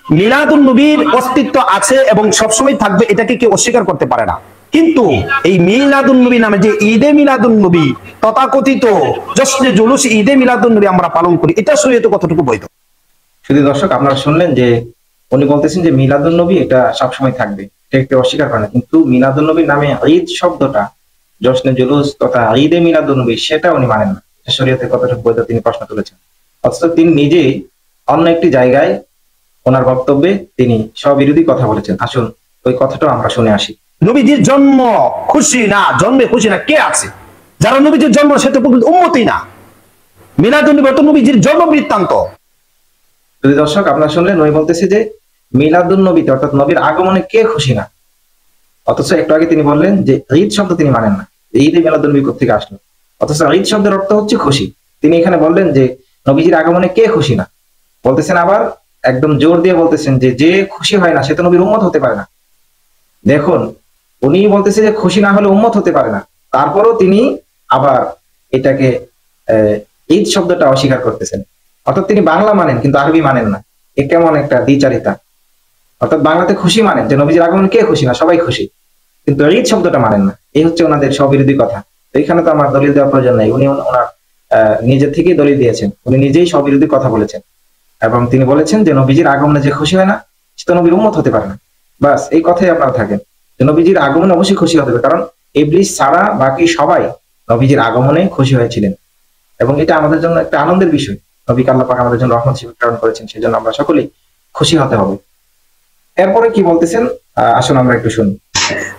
মিলাদুন নবীর অস্তিত্ব আছে এবং সবসময় থাকবে, এটাকে কেউ অস্বীকার করতে পারে না। কিন্তু এই মিলাদুন নবী নামে যে ঈদে মিলাদুন নবী তথাকথিত জশ্নে জুলুস ঈদে মিলাদুন নবী আমরা পালন করি, এটা শরীয়তে কতটুকু বৈধ? শুধু দর্শক আপনারা শুনলেন যে উনি বলতেছেন যে মিলাদুন নবী এটা সবসময় থাকবে, এটা কেউ অস্বীকার করে না। কিন্তু মিলাদুন নবীর নামে ঈদ শব্দটা, জশ্নে জুলুস তথা ঈদে মিলাদুন নবী, সেটা উনি মানেন না। শরীয়তে কতটুকু বৈধ তিনি প্রশ্ন তুলেছেন। অথচ তিনি নিজেই অন্য একটি জায়গায় ওনার বক্তব্যে তিনি স্ববিরোধী কথা বলেছেন। আসুন ওই কথাটাও আমরা শুনে আসি। নবীজির জন্ম খুশি না, জন্মে খুশি না কে আছে? যারা নবীজির জন্ম সে তো উম্মতই না। মিলাদুন নবী তো নবীজির জন্ম বৃত্তান্ত। যদি দর্শক আপনারা শুনলেন, উনি বলতেছে যে মিলাদুন নবীতে অর্থাৎ নবীর আগমনে কে খুশি না। অথচ একটু আগে তিনি বললেন যে ঈদ শব্দ তিনি মানেন না, ঈদে মিলাদুন নবী কোথেকে আসলো? অথচ ঈদ শব্দের অর্থ হচ্ছে খুশি। তিনি এখানে বললেন যে নবীজির আগমনে কে খুশি না, বলতেছেন আবার একদম জোর দিয়ে বলতেছেন যে যে খুশি হয় না সে তো নবীর উম্মত হতে পারে না। দেখুন, উনি বলতেছে যে খুশি না হলে উম্মত হতে পারে না, তারপরও তিনি আবার এটাকে ঈদ শব্দটা অস্বীকার করতেছেন। অর্থাৎ তিনি বাংলা মানেন কিন্তু আরবি মানেন না। এ কেমন একটা দ্বিচারিতা! অর্থাৎ বাংলাতে খুশি মানেন যে নবীজির আগমন কে খুশি না, সবাই খুশি, কিন্তু ঈদ শব্দটা মানেন না। এই হচ্ছে ওনাদের স্ববিরোধী কথা। তো এখানে তো আমার দলিল দেওয়ার প্রয়োজন নাই, উনি ওনার নিজের থেকেই দলিল দিয়েছেন। উনি নিজেই স্ববিরোধী কথা বলেছেন এবং তিনি বলেছেন যে নবীজির আগমনে যে খুশি হয় না সে তো নবীর উম্মত হতে পারে না। বাস এই কথাই আপনারা থাকেন যে নবীজির আগমনে অবশ্যই খুশি হতে হবে, কারণ ইবলিস ছাড়া বাকি সবাই নবীজির আগমনে খুশি হয়েছিলেন এবং এটা আমাদের জন্য একটা আনন্দের বিষয়। নবীকে আল্লাহ পাক আমাদের জন্য রহমত হিসেবে প্রেরণ করেছেন, সেজন্য আমরা সকলেই খুশি হতে হবে। এরপরে কি বলতেছেন আসুন আমরা একটু শুনি।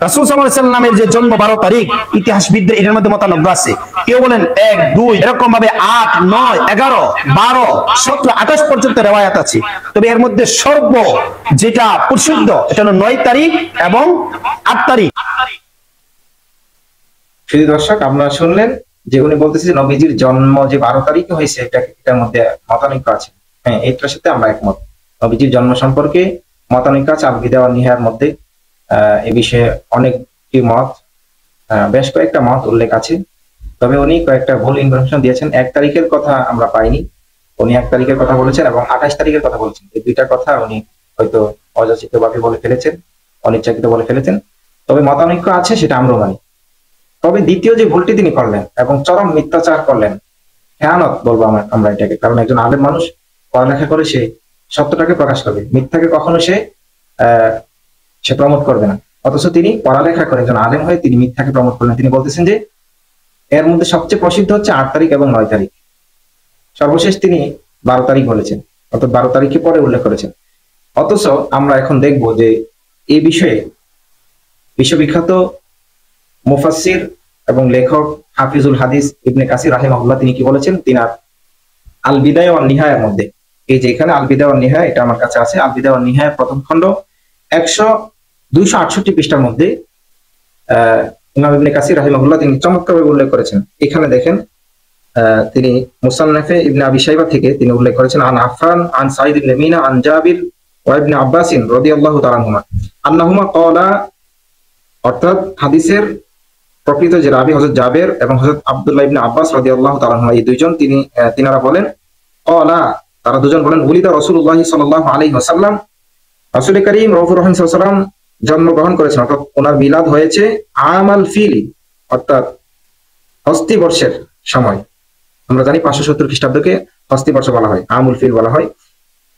রাসূল সাল্লাল্লাহু আলাইহি ওয়াসাল্লামের যে জন্ম 12 তারিখ, ইতিহাসবিদদের এর মধ্যে মতানব্য আছে। কেউ বলেন 1, 2 এরকম ভাবে 8, 9, 11, 12, 17, 28 পর্যন্ত রিওয়ায়াত আছে। তবে এর মধ্যে সর্ব যেটা প্রসিদ্ধ এটা হলো 9 তারিখ এবং 8 তারিখ। শুধু দর্শক আপনারা শুনলেন যে উনি বলতেছে যে নবীজির জন্ম যে 12 তারিখে হয়েছে, এটার মধ্যে মতানৈক্য আছে। হ্যাঁ, এটার সাথে আমরা একমত। নবীজির জন্ম সম্পর্কে মতানৈক্য আছে আল বিদা ওয়ান নিহার মধ্যে। এ বিষয়ে অনেকটি মত, বেশ কয়েকটা মত উল্লেখ আছে। তবে উনি কয়েকটা ভুল ইনফরমেশন দিয়েছেন। 1 তারিখের কথা আমরা পাইনি, উনি 1 তারিখের কথা বলেছেন এবং 28 তারিখের কথা বলেছেন। এই দুইটা কথা উনি হয়তো অযাচিতভাবে বলে ফেলেছেন, অনিচ্ছাকৃত বলে ফেলেছেন। তবে মতানৈক্য আছে, সেটা আমরা মানি। তবে দ্বিতীয় যে ভুলটি তিনি করলেন এবং চরম মিথ্যাচার করলেন, খেয়ানত বলবো আমরা এটাকে, কারণ একজন আলেম মানুষ পড়ালেখা করে সে সত্যটাকে প্রকাশ করবে, মিথ্যাকে কখনো সে প্রমোট করবে না। অথচ তিনি পড়ালেখা করে একজন আলেম হয়ে তিনি মিথ্যাকে প্রমোট করলেন। তিনি বলতেছেন যে এর মধ্যে সবচেয়ে প্রসিদ্ধ হচ্ছে 8 তারিখ এবং 9 তারিখ। সর্বশেষ তিনি 12 তারিখ বলেছেন, অর্থাৎ 12 তারিখে পরে উল্লেখ করেছেন। অথচ আমরা এখন দেখব যে এই বিষয়ে বিশ্ববিখ্যাত মুফাসসির এবং লেখক হাফিজুল হাদিস ইবনে কাসির রাহিমাহুল্লাহ তিনি কি বলেছেন, তিনার আল বিদায়া ওয়ান নিহায়ার মধ্যে। এই যে এখানে আল বিদায়া ওয়ান নিহায়া, এটা আমার কাছে আছে। আল বিদায়া ওয়ান নিহায়ার প্রথম খণ্ড 268 পৃষ্ঠার মধ্যে ইমাম ইবনে কাসির রাহিমাহুল্লাহ তিনি চমৎকারভাবে উল্লেখ করেছেন। এখানে দেখেন, তিনি মুসান্নাফে ইবনে আবি শাইবা থেকে তিনি উল্লেখ করেছেন আন আফফান আন সাঈদ ইবনে মিনা আন জাবির ওয়া ইবনে আব্বাস রাদিয়াল্লাহু তাআলা আনহুমা আন্নাহুমা ক্বালা, অর্থাৎ হাদিসের প্রকৃত যে রাবি হযরত জাবের এবং হযরত আব্দুল্লাহ ইবনে আব্বাস রাদিয়াল্লাহু তাআলা আনহুমা, এই দুইজন তিনারা বলেন, ক্বালা তারা দুজন বলেন, ওলিদা রাসূলুল্লাহ সাল্লাল্লাহু আলাইহি ওয়াসাল্লাম, রাসূল করিম রাউফুর রহিম সাল্লাল্লাহু আলাইহি ওয়াসাল্লাম জন্মগ্রহণ করেছেন, অর্থাৎ ওনার মিলাদ হয়েছে আমাল ফিল, অর্থাৎ হস্তি বর্ষের সময়। আমরা জানি 570 খ্রিস্টাব্দকে হস্তি বর্ষ বলা হয়, আমুল ফিল বলা হয়।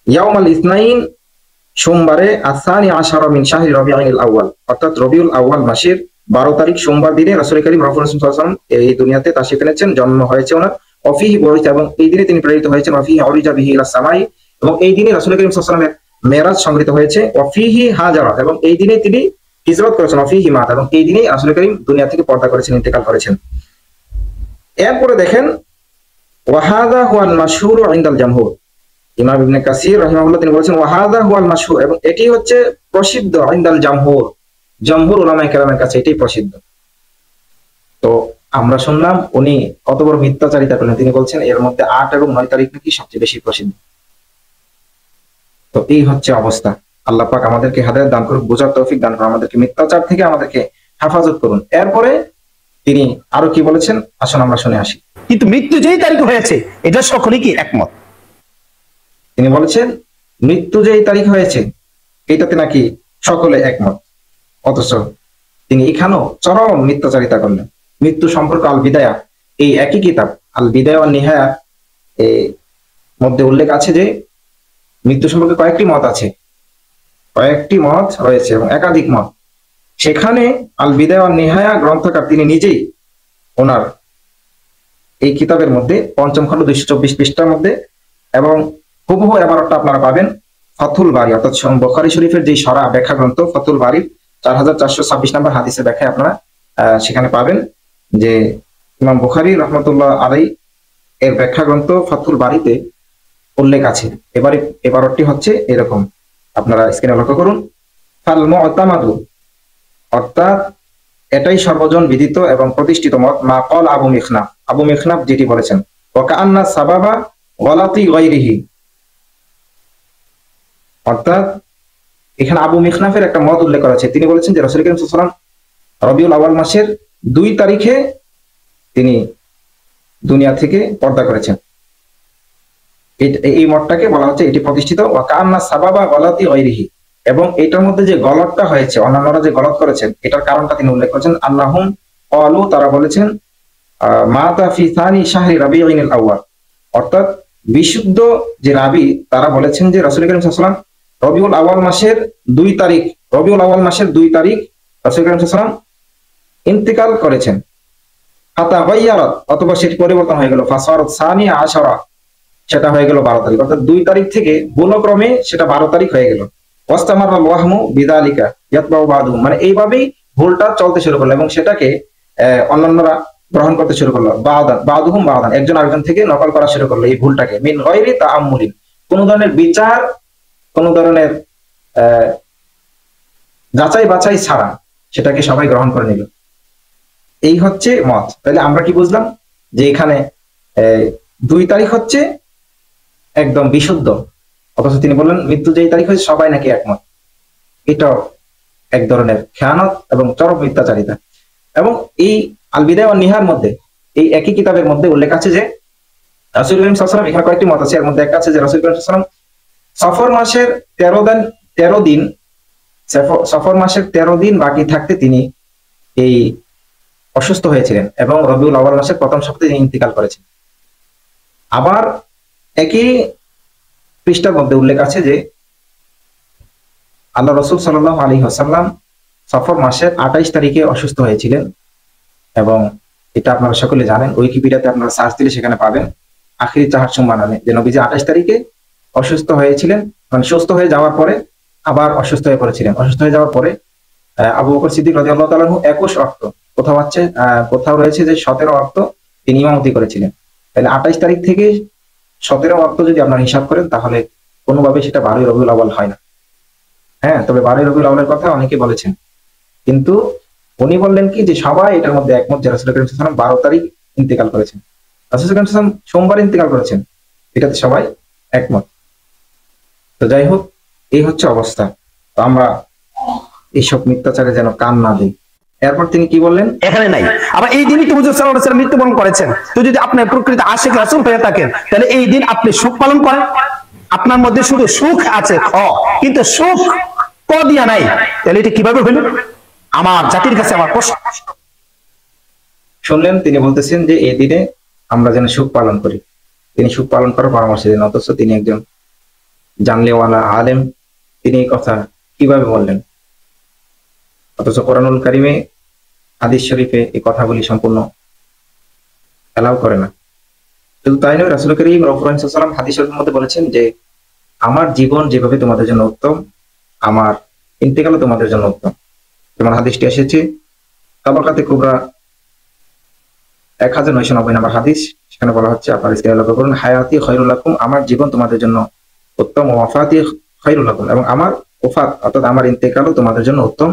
ইয়াউমাল ইসনাইন, সোমবারে, আসানি আশারা মিন শাহরি রবিউল আউয়াল, অর্থাৎ রবিউল আউয়াল মাসের 12 তারিখ সোমবার দিনে রাসূল করিম রাউফুর রহিম সাল্লাল্লাহু আলাইহি ওয়াসাল্লাম এই দুনিয়াতে তাশরীফ এনেছেন, জন্ম হয়েছে ওনার। ওয়াফিহি বুইসা, এবং এই দিনে তিনি প্রেরিত হয়েছেন। ওয়াফিহি উরিজা বিহি ইলা সামাই, এবং এই দিনে রাসূল করিম সাল্লাল্লাহু আলাইহি ওয়াসাল্লামের মেরাজ সংগৃহীত হয়েছে। ওয়াফিহি হাজারা, এবং এই দিনে তিনি হিজরত করেছেন। ওয়াফিহি মাত, এবং এই দিনে রাসূল করিম দুনিয়া থেকে পর্দা করেছেন, ইন্তেকাল করেছেন। এরপরে দেখেন, ওয়াহাদা হুয়াল মাশহুর ইনদাল জামহুর, ইমাম ইবনে কাসির রাহিমাহুল্লাহ তিনি বলেছেন ওয়াহাদা হুয়াল মাশহুর, এবং এটি হচ্ছে প্রসিদ্ধ ইনদাল জামহুর, জমহুর উলামায়ে কেরামের কাছে এটাই প্রসিদ্ধ। তো আমরা শুনলাম উনি কত বড় মিথ্যাচারিতা করলেন। তিনি বলছেন এর মধ্যে 8 এবং 9 তারিখ নাকি সবচেয়ে বেশি প্রসিদ্ধ। তো এই হচ্ছে অবস্থা। আল্লাহ পাক আমাদেরকে হেদায়েত দান করুন, বোঝার তৌফিক দান করুন, আমাদেরকে মিথ্যাচার থেকে আমাদেরকে হেফাজত করুন। এরপরে তিনি আরো কি বলেছেন আসুন আমরা শুনে আসি। কিন্তু মৃত্যু যেই তারিখ হয়েছে এটা সকলেই কি একমত। তিনি বলেছেন মৃত্যু যে এই তারিখ হয়েছে এটাতে নাকি সকলে একমত, অথচ তিনি এখানেও চরম মিথ্যাচারিতা করলেন। মৃত্যু সম্পর্ক আল বিদায়া, এই একই কিতাব আল বিদায়া ওয়ান নিহায়া এর মধ্যে উল্লেখ আছে যে মৃত্যু সম্পর্কে কয়েকটি মত আছে, কয়েকটি মত রয়েছে এবং একাধিক মত। সেখানে আল বিদায়া ওয়ান নিহায়া গ্রন্থকার তিনি নিজেই ওনার এই কিতাবের মধ্যে ৫ম খণ্ড ২২৪ পৃষ্ঠার মধ্যে, এবং হুবহু এবারটা আপনারা পাবেন ফাথুল বারী অর্থাৎ বুখারী শরীফের যে সরা ব্যাখ্যা গ্রন্থ ফাথুল বারীর ৪৪২৬ নম্বর হাদিসের ব্যাখ্যায় আপনারা সেখানে পাবেন যে ইমাম বুখারী রাহমাতুল্লাহ আলাইহি এর ব্যাখ্যা গ্রন্থ ফাথুল বারীতে উল্লেখ আছে। এবারটি হচ্ছে এরকম, আপনারা স্ক্রিনে লক্ষ্য করুন। ফাল মুতামাদু অর্থাৎ এটাই সর্বজন বিদিত এবং প্রতিষ্ঠিত মত মা ক্বাল আবু মিখনাফ, আবু মিখনাফ যেটি বলেছেন, ওয়া কাআন্না সাবাবা গলাতি গায়রিহি, অর্থাৎ এখানে আবু মিখনাফের একটা মত উল্লেখ করা আছে। তিনি বলেছেন যে রাসূল কারীম সাল্লাল্লাহু আলাইহি ওয়াসাল্লাম রবিউল আউয়াল মাসের 2 তারিখে তিনি দুনিয়া থেকে পর্দা করেছেন। এই মতটাকে বলা হচ্ছে এটি প্রতিষ্ঠিত ওয়া কাআন্না সাবাবা গলাতি গায়রিহি, এবং এটার মধ্যে যে গলতটা হয়েছে অন্যান্যরা যে গলত করেছেন এটার কারণটা তিনি উল্লেখ করেছেন। আল্লাহুম ক্বালু, তারা বলেছেন মাতা ফি থানি শাহরি রাবিউল আউয়াল, অর্থাৎ বিশুদ্ধ যে রাবি তারা বলেছেন যে রাসূল কারীম সাল্লাল্লাহু আলাইহি ওয়াসাল্লাম রবিউল আউয়াল মাসের 2 তারিখ রাসূল কারীম সাল্লাল্লাহু আলাইহি ওয়াসাল্লাম ইন্তেকাল করেছেন। হাতা গায়্যারাত, অথবা সেটি পরিবর্তন হয়ে গেল, ফাসারাত সানিয়া আশারা, সেটা হয়ে গেল 12 তারিখ, অর্থাৎ 2 তারিখ থেকে ভুলক্রমে সেটা 12 তারিখ হয়ে গেল। ওয়াস্তামারাল ওয়াহমু বিযালিকা ইয়াতবাউ বাদুহুম, মানে এইভাবেই ভুলটা চলতে শুরু করলো এবং সেটাকে অন্যান্যরা গ্রহণ করতে শুরু করলো। বাদুহুম বাদান, একজন আরেকজন থেকে নকল করা শুরু করলো এই ভুলটাকে। মিন গায়রি তাআম্মুলিন, কোন ধরনের বিচার, কোন ধরনের যাচাই বাছাই ছাড়া সেটাকে সবাই গ্রহণ করে নিল। এই হচ্ছে মত। তাহলে আমরা কি বুঝলাম যে এখানে 2 তারিখ হচ্ছে একদম বিশুদ্ধ, অথচ তিনি বললেন মৃত্যু যেই তারিখ হয়েছে সবাই নাকি একমত। এটাও এক ধরনের খেয়ানত এবং চরম মিথ্যাচারিতা। এবং এই আল বিদায়া ওয়ান নিহার মধ্যে এই একই কিতাবের মধ্যে উল্লেখ আছে যে রাসূল করিম সাল্লাল্লাহু আলাইহি ওয়াসাল্লাম, এখানে কয়েকটি মত আছে, এর মধ্যে একটা আছে যে রাসূল করিম সাল্লাল্লাহু আলাইহি ওয়াসাল্লাম সফর মাসের 13 দিন বাকি থাকতে তিনি এই অসুস্থ হয়েছিলেন এবং রবিউল আউয়াল মাসের প্রথম সপ্তাহে তিনি ইন্তেকাল করেছেন। আবার একই পৃষ্ঠার মধ্যে উল্লেখ আছে যে আল্লাহ রাসূল সাল্লাল্লাহু আলাইহি ওয়াসাল্লাম সফর মাসের 28 তারিখে অসুস্থ হয়েছিলেন, এবং এটা আপনারা সকলে জানেন, উইকিপিডিয়াতে আপনারা সার্চ দিলে সেখানে পাবেন আখিরি চাহার সুম্মা নামে, যে নবীজি 28 তারিখে অসুস্থ হয়েছিলেন, মানে সুস্থ হয়ে যাওয়ার পরে আবার অসুস্থ হয়ে পড়েছিলেন। অসুস্থ হয়ে যাওয়ার পরে আবু বকর সিদ্দিক রাদিয়াল্লাহু তাআলা আনহু 21 অক্ট, কোথাও রয়েছে যে 17 অক্ট তিনি ইমামতি করেছিলেন। তাহলে 28 তারিখ থেকে 17 অক্ট যদি আপনারা হিসাব করেন তাহলে কোনোভাবে সেটা 12 রবিউল আউয়াল হয় না। হ্যাঁ, তবে 12 রবিউল আউয়ালের কথা অনেকে বলেছেন, কিন্তু উনি বললেন কি যে সবাই এটার মধ্যে একমত যে রাসূল করিম সাল্লাল্লাহু আলাইহি ওয়াসাল্লাম 12 তারিখ ইন্তেকাল করেছেন, রাসূল করিম সাল্লাল্লাহু আলাইহি ওয়াসাল্লাম সোমবার ইন্তেকাল করেছেন, এটাতে সবাই একমত। তো যাই হোক, এই হচ্ছে অবস্থা। তো আমরা এইসব মিথ্যাচারে যেন কান না দিই। এরপর তিনি কি বললেন, এখানে নাই। আবার এই দিনই তো হুজুর সাল্লাল্লাহু আলাইহি ওয়াসাল্লাম মৃত্যুবরণ করেছেন। তো যদি আপনি প্রকৃত আশিক রাসূল হয়ে থাকেন তাহলে এই দিন আপনি সুখ পালন করেন। আপনার মধ্যে শুধু সুখ আছে কিন্তু সুখ দিয়া নাই, তাহলে এটা কিভাবে হলো? আমার জাতির কাছে আমার প্রশ্ন। শুনলেন, তিনি বলতেছেন যে এই দিনে আমরা যেন সুখ পালন করি। তিনি সুখ পালন করার পরামর্শ দেন, অথচ তিনি একজন জানলেওয়ালা আলেম, তিনি এই কথা কিভাবে বললেন? অথচ কোরআনুল কারিমে হাদিস শরীফে এই কথাগুলি সম্পূর্ণ এলাও করে না। শুধু তাই নয়, রাসূল করিম সাল্লাল্লাহু আলাইহি ওয়াসাল্লাম হাদিস শরীফের মধ্যে বলেছেন যে আমার জীবন যেভাবে তোমাদের জন্য উত্তম, আমার ইন্তেকালও তোমাদের জন্য উত্তম। যেমন হাদিসটি এসেছে তাবাকাতে কুবরা 1990 নম্বর হাদিস, সেখানে বলা হচ্ছে, আপনারা স্ক্রিনে লক্ষ্য করুন, হায়াতি খায়রুল লাকুম, আমার জীবন তোমাদের জন্য উত্তম, ওয়াফাতি খায়রুল লাকুম, এবং আমার ওফাত অর্থাৎ আমার ইন্তেকালও তোমাদের জন্য উত্তম।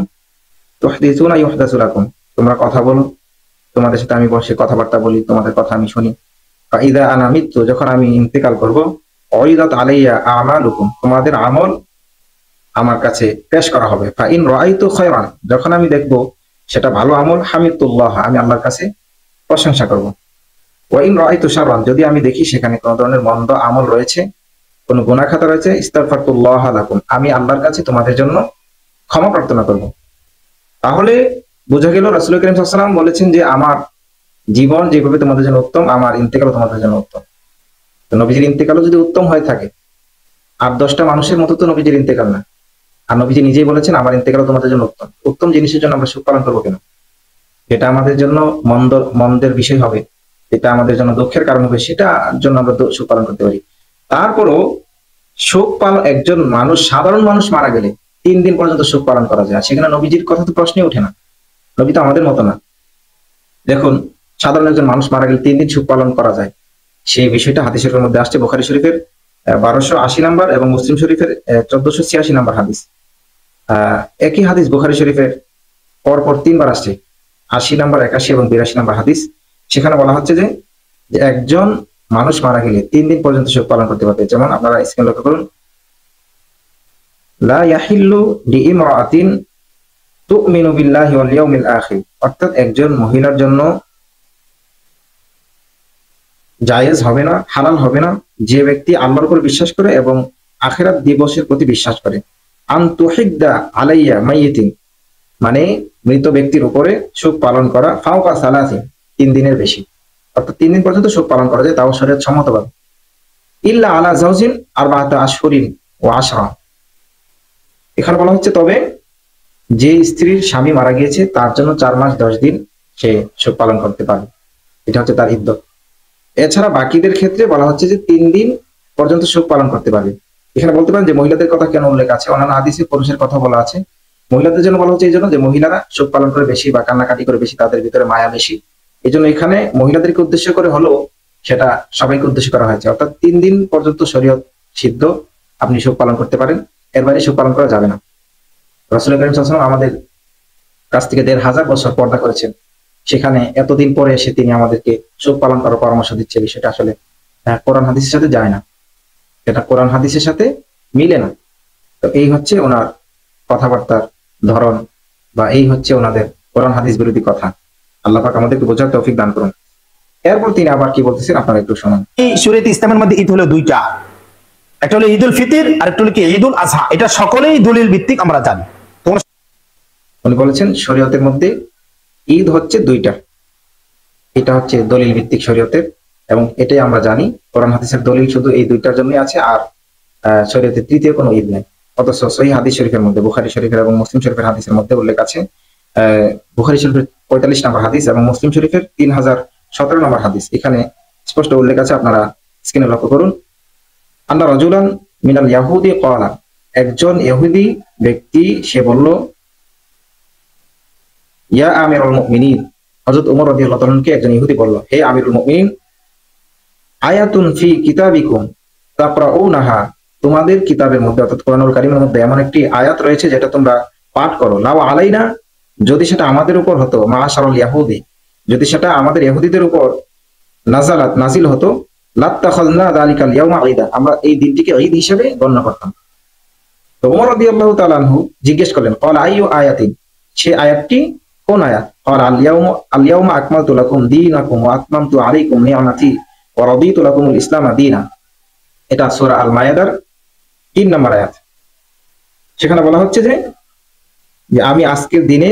তুহদিসুনা ইউহদাসু লাকুম, তোমরা কথা বলো, তোমাদের সাথে আমি বসে কথাবার্তা বলি, তোমাদের কথা আমি শুনি। ফাইদা আনা মিতু, যখন আমি ইন্তেকাল করব, উরিদাত আলাইয়া আমালুকুম, তোমাদের আমল আমার কাছে পেশ করা হবে। ফাইন রাআইতু খায়রান, যখন আমি দেখব সেটা ভালো আমল, হামিদুল্লাহ, আমি আল্লাহর কাছে প্রশংসা করব। ওয়াইন রাআইতু শাররান, যদি আমি দেখি সেখানে কোনো ধরনের মন্দ আমল রয়েছে, কোন গুনাহ খাতা রয়েছে, ইস্তাগফারতুল্লাহ লাকুম, আমি আল্লাহর কাছে তোমাদের জন্য ক্ষমা প্রার্থনা করব। তাহলে বোঝা গেল রাসূল করিম সাল্লাল্লাহু আলাইহি ওয়াসাল্লাম বলেছেন যে আমার জীবন যেভাবে তোমাদের জন্য উত্তম, আমার ইন্তেকালও তোমাদের জন্য উত্তম। তো নবীজির ইন্তেকালও যদি উত্তম হয়ে থাকে, আর 10টা মানুষের মতো তো নবীজির ইন্তেকাল না। আর নবীজি নিজেই বলেছেন আমার ইন্তেকালও তোমাদের জন্য উত্তম। উত্তম জিনিসের জন্য আমরা শোক পালন করবো কেন? যেটা আমাদের জন্য মন্দের বিষয় হবে, যেটা আমাদের জন্য দুঃখের কারণ হবে, সেটার জন্য আমরা শোক পালন করতে পারি। তারপরও শোক পালন, একজন মানুষ, সাধারণ মানুষ মারা গেলে 3 দিন পর্যন্ত শোক পালন করা যায়, সেখানে নবীজির কথা তো প্রশ্নই ওঠে না। নবী তো আমাদের মতো না। দেখুন, সাধারণ একজন মানুষ মারা গেলে 3 দিন শোক পালন করা যায়, সেই বিষয়টা হাদিস শরীফের মধ্যে আসছে। বুখারী শরীফের 1280 নাম্বার এবং মুসলিম শরীফের 1486 নাম্বার হাদিস। একই হাদিস বুখারী শরীফের পরপর 3বার আসছে, 80 নাম্বার, 81 এবং 82 নাম্বার হাদিস। সেখানে বলা হচ্ছে যে একজন মানুষ মারা গেলে 3 দিন পর্যন্ত শোক পালন করতে পারবে। যেমন আপনারা স্ক্রিন লক্ষ্য করুন, লা ইয়াহিল্লু লিইমরাআতিন তুমিনু বিল্লাহি ওয়াল ইয়াউমিল আখির, অর্থাৎ একজন মহিলার জন্য জায়েজ হবে না, হালাল হবে না, যে ব্যক্তি আল্লাহর উপর বিশ্বাস করে এবং আখিরাত দিবসের প্রতি বিশ্বাস করে, আন তুহিদ্দা আলাইয়া মাইয়িতিন, মানে মৃত ব্যক্তির উপরে শোক পালন করা, ফাওকা সালাসিন, 3 দিনের বেশি, অর্থাৎ 3 দিন পর্যন্ত শোক পালন করা যায়, তাও শরীয়ত সম্মতভাবে। ইল্লা আলা জাওজিন আরবাআতা আশহুরিন ওয়া আশরা, এখানে বলা হচ্ছে তবে যে স্ত্রীর স্বামী মারা গিয়েছে তার জন্য 4 মাস 10 দিন সে শোক পালন করতে পারে, এটা হচ্ছে তার ইদ্দত। এছাড়া বাকিদের ক্ষেত্রে বলা হচ্ছে যে 3 দিন পর্যন্ত শোক পালন করতে পারবে। এখানে বলতে পারেন যে মহিলাদের কথা কেন উল্লেখ আছে, অন্যান্য হাদিসে পুরুষের কথা বলা আছে। মহিলাদের জন্য বলা হচ্ছে এই জন্য যে মহিলারা শোক পালন করে বেশি বা কান্নাকাটি করে বেশি, তাদের ভিতরে মায়া বেশি, এই জন্য এখানে মহিলাদেরকে উদ্দেশ্য করে হলেও সেটা সবাইকে উদ্দেশ্য করা হয়েছে। অর্থাৎ 3 দিন পর্যন্ত শরীয়ত সিদ্ধ আপনি শোক পালন করতে পারেন, এর বাইরে শোক পালন করা যাবে না। রাসূল করিম সাল্লাল্লাহু আলাইহি ওয়াসাল্লাম আমাদের কাছ থেকে 1500 বছর পর্দা করেছেন, সেখানে এতদিন পরে এসে তিনি আমাদেরকে শোক পালন করার পরামর্শ দিচ্ছে, বিষয়টা আসলে কোরআন হাদিসের সাথে যায় না, এটা কোরআন হাদিসের সাথে মিলে না। তো এই হচ্ছে ওনার কথাবার্তার ধরন, বা এই হচ্ছে ওনাদের কোরআন হাদিস বিরোধী কথা। আল্লাহ পাক আমাদেরকে বোঝার তৌফিক দান করুন। এরপর তিনি আবার কি বলতেছেন আপনারা একটু শুনুন। এই শরীয়তে ইসলামের মধ্যে ঈদ হলো 2টা, একটা হলো ঈদুল ফিতর আর একটা হলো কি ঈদুল আজহা। এটা সকলেই দলিল ভিত্তিক আমরা জানি। তোমরা উনি বলেছেন শরীয়তের মধ্যে ঈদ হচ্ছে 2টা, এটা হচ্ছে দলিল ভিত্তিক শরীয়তের, এবং এটাই আমরা জানি। কোরআন হাদিসের দলিল শুধু এই 2টার জন্যই আছে, আর শরীয়তের তৃতীয় কোনো ঈদ নেই। অথচ সহিহ হাদিস শরীফের মধ্যে, বুখারী শরীফের এবং মুসলিম শরীফের হাদিসের মধ্যে উল্লেখ আছে, বুখারী শরীফের 45 নম্বর হাদিস এবং মুসলিম শরীফের 3017 নম্বর হাদিস, এখানে স্পষ্ট উল্লেখ আছে, আপনারা স্ক্রিনে লক্ষ্য করুন। আন্না রাজুলান মিনাল ইয়াহুদি ক্বালা, একজন ইহুদি ব্যক্তি সে বলল, ইয়া আমিরুল মুমিনিন, হযরত ওমর রাদিয়াল্লাহু তাআলা কে একজন ইহুদি বলল, হে আমিরুল মুমিনিন, আয়াতুন ফি কিতাবিকুম তাকরাউনাহা, তোমাদের কিতাবের মধ্যে অর্থাৎ কোরআনুল কারীমের মধ্যে এমন একটি আয়াত রয়েছে যেটা তোমরা পাঠ করো, লাউ আলাইনা, যদি সেটা আমাদের উপর হতো, মাআশারাল ইয়াহুদি, যদি সেটা আমাদের ইহুদিদের উপর নাজিল হতো, লাত্তাখাযনা যালিকাল ইয়াওমা ঈদা, আমরা এই দিনটিকে ঈদ হিসেবে গণ্য করতাম। তো ওমর রাদিয়াল্লাহু তাআলা আনহু জিজ্ঞেস করলেন, ক্বালা আইয়ু আয়াতিন, সে আয়াতটি কোন আয়াত? ক্বালা আল ইয়াওমা আকমালতু লাকুম দীনাকুম ওয়া আতমামতু আলাইকুম নি'মাতি ওয়া রাদিতু লাকুমুল ইসলামা দীনা, এটা সূরা আল মায়েদার 3 নম্বর আয়াত। সেখানে বলা হচ্ছে যে আমি আজকের দিনে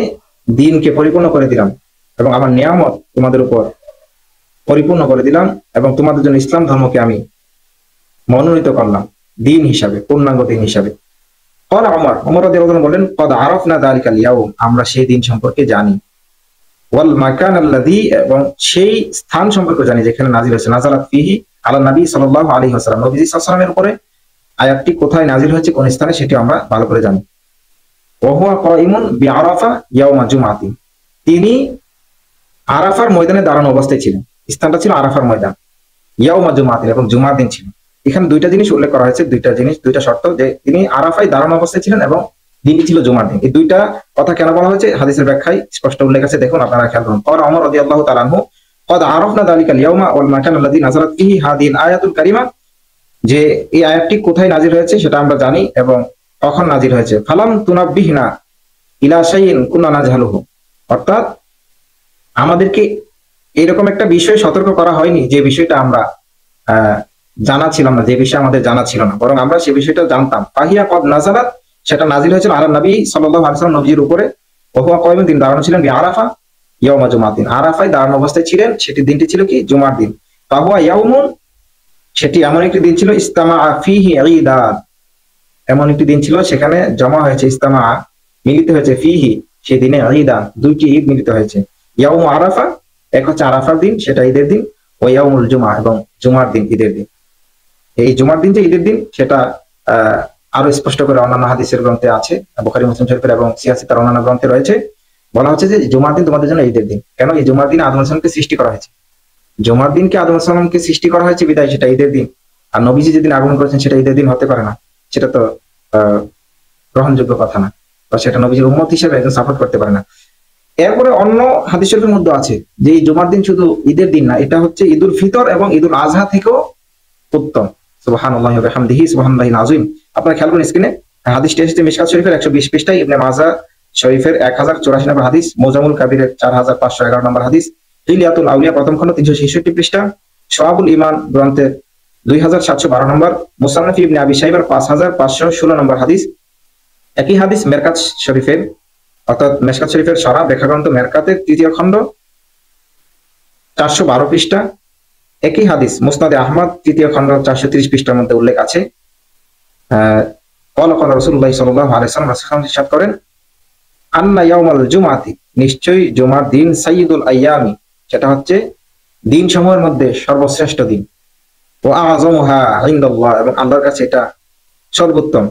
দিনকে পরিপূর্ণ করে দিলাম এবং আমার নিয়ামত তোমাদের উপর পরিপূর্ণ করে দিলাম, এবং তোমাদের জন্য ইসলাম ধর্মকে আমি মনোনীত করলাম দিন হিসাবে, পূর্ণাঙ্গ দিন হিসাবে। ওমর রাদিয়াল্লাহু আনহু বলেন, ক্বাদ আরাফনা যালিকাল ইয়াউম, আমরা সেই দিন সম্পর্কে জানি, ওয়াল মাকান আল্লাযী, এবং সেই স্থান সম্পর্কে জানি যেখানে নাজিল হয়েছে, নাযালাত ফিহি আলা নবী সাল্লাল্লাহু আলাইহি ওয়াসাল্লাম, নবীজি সাল্লাল্লাহু আলাইহি ওয়াসাল্লামের উপরে আয়াতটি কোথায় নাজিল হয়েছে, কোন স্থানে, সেটি আমরা ভালো করে জানি। ওয়া হুয়া কাইমুন বিআরাফা ইয়াউমা জুমআতি, তিনি আরাফার ময়দানে দাঁড়ানো অবস্থায় ছিলেন, স্থানটা ছিল আরাফার ময়দান, ইয়াউমা জুমআতি, এবং জুমার দিন ছিল। এখানে 2টা জিনিস উল্লেখ করা হয়েছে, 2টা শর্ত, যে তিনি আরাফায় দাঁড়ানো অবস্থায় ছিলেন এবং দিনটি ছিল জুমার দিন। এই 2টা কথা কেন বলা হয়েছে হাদিসের ব্যাখ্যায় স্পষ্ট উল্লেখ আছে, দেখুন আপনারা খেয়াল করুন। ক্বালা ওমর রাদিয়াল্লাহু তাআলা আনহু, ক্বাদ আরাফনা যালিকাল ইয়াউমা ওয়াল মাকান আল্লাযী নাযালাত ফিহি হাযিহিল আয়াতুল কারীমা, যে এই আয়াতটি কোথায় নাজিল হয়েছে সেটা আমরা জানি এবং কখন নাজিল হয়েছে। ফালাম তুনাব্বিহনা ইলা শাইইন কুন্না নাজহালুহু, অর্থাৎ আমাদেরকে এরকম একটা বিষয় সতর্ক করা হয়নি যে বিষয়টা আমরা জানা ছিলাম না, যে বিষয় আমাদের জানা ছিল না, বরং আমরা সে বিষয়টা জানতাম। ফাহিয়া কদ নাজালাত, সেটা নাজিল হয়েছিল আলা নবী সাল্লাল্লাহু আলাইহি ওয়াসাল্লাম, নবীর উপরে। ওয়া হুয়া কায়িমুন, তিনি দাঁড়ানো ছিলেন আরাফা ইয়াউমা জুমাতিন, আরাফায় দাঁড়ানো অবস্থায় ছিলেন, সেটি দিনটি ছিল কি জুমার দিন। ফাহুয়া ইয়াউমুন, সেটি এমন একটি দিন ছিল ইস্তামা ফিহি ঈদান, এমন একটি দিন ছিল সেখানে জমা হয়েছে, ইস্তামা মিলিত হয়েছে, ফিহি সেই দিনে ঈদান, দুইটি ঈদ মিলিত হয়েছে। ইয়াউম আরাফা, এক হচ্ছে আরাফার দিন, সেটা ঈদের দিন, ও ইয়াউমুল জুমা, এবং জুমার দিন ঈদের দিন। এই জুমার দিন যে ঈদের দিন, সেটা আরো স্পষ্ট করে অন্যান্য হাদিসের গ্রন্থে আছে, বুখারী মুসলিম শরীফের এবং সিয়াসিতার অন্যান্য গ্রন্থে রয়েছে। বলা হচ্ছে যে জুমার দিন তোমাদের জন্য ঈদের দিন। কেন? এই জুমার দিন আদম আলাইহিস সালামকে সৃষ্টি করা হয়েছে, জুমার দিনকে আদম আলাইহিস সালামকে সৃষ্টি করা হয়েছে বিদায় সেটা ঈদের দিন। আর নবীজি যেদিন আগমন করেছেন সেটা ঈদের দিন হতে পারে না, সেটা তো গ্রহণযোগ্য কথা না, বা সেটা নবীজির উম্মত হিসেবে একজন সাপোর্ট করতে পারে না। এরপরে অন্য হাদিস শরীফের মধ্যে আছে যে এই জুমার দিন শুধু ঈদের দিন না, এটা হচ্ছে ঈদুল ফিতর এবং ঈদুল আজহা থেকেও উত্তম। সুবহানাল্লাহি ওয়া বিহামদিহি সুবহানাল্লাহিল আযীম। আপনারা খেয়াল করুন স্ক্রিনে, হাদিসটি এসেছে মিশকাত শরীফের 120 পৃষ্ঠায়, ইবনে মাজাহ শরীফের 1084 নম্বর হাদিস, মুজামুল কাবিরের 4511 নম্বর হাদিস, হিলিয়াতুল আউলিয়া প্রথম খণ্ড 366 পৃষ্ঠা, শুআবুল ঈমান গ্রন্থের 2712 নম্বর, মুসান্নাফ ইবনে আবি শাইবার 5516 নম্বর হাদিস। একই হাদিস মেরকাত শরীফের, অর্থাৎ মেশকাত শরীফের শরা ব্যাখ্যা গ্রন্থ মেরকাতের 3য় খণ্ড 412 পৃষ্ঠা। একই হাদিস মুসনাদে আহমদ 3য় খণ্ড 430 পৃষ্ঠার মধ্যে উল্লেখ আছে। ক্বালা ক্বালা রাসূলুল্লাহ সাল্লাল্লাহু আলাইহি ওয়াসাল্লাম, রাসূল ইরশাদ করেন, আন্না ইয়াউমাল জুমাতি, নিশ্চয়ই জুমার দিন, সাইয়্যিদুল আইয়ামি, সেটা হচ্ছে দিন সমূহের মধ্যে সর্বশ্রেষ্ঠ দিন, ওয়া আযমুহা ইনদাল্লাহ, এবং আল্লাহর কাছে এটা সর্বোত্তম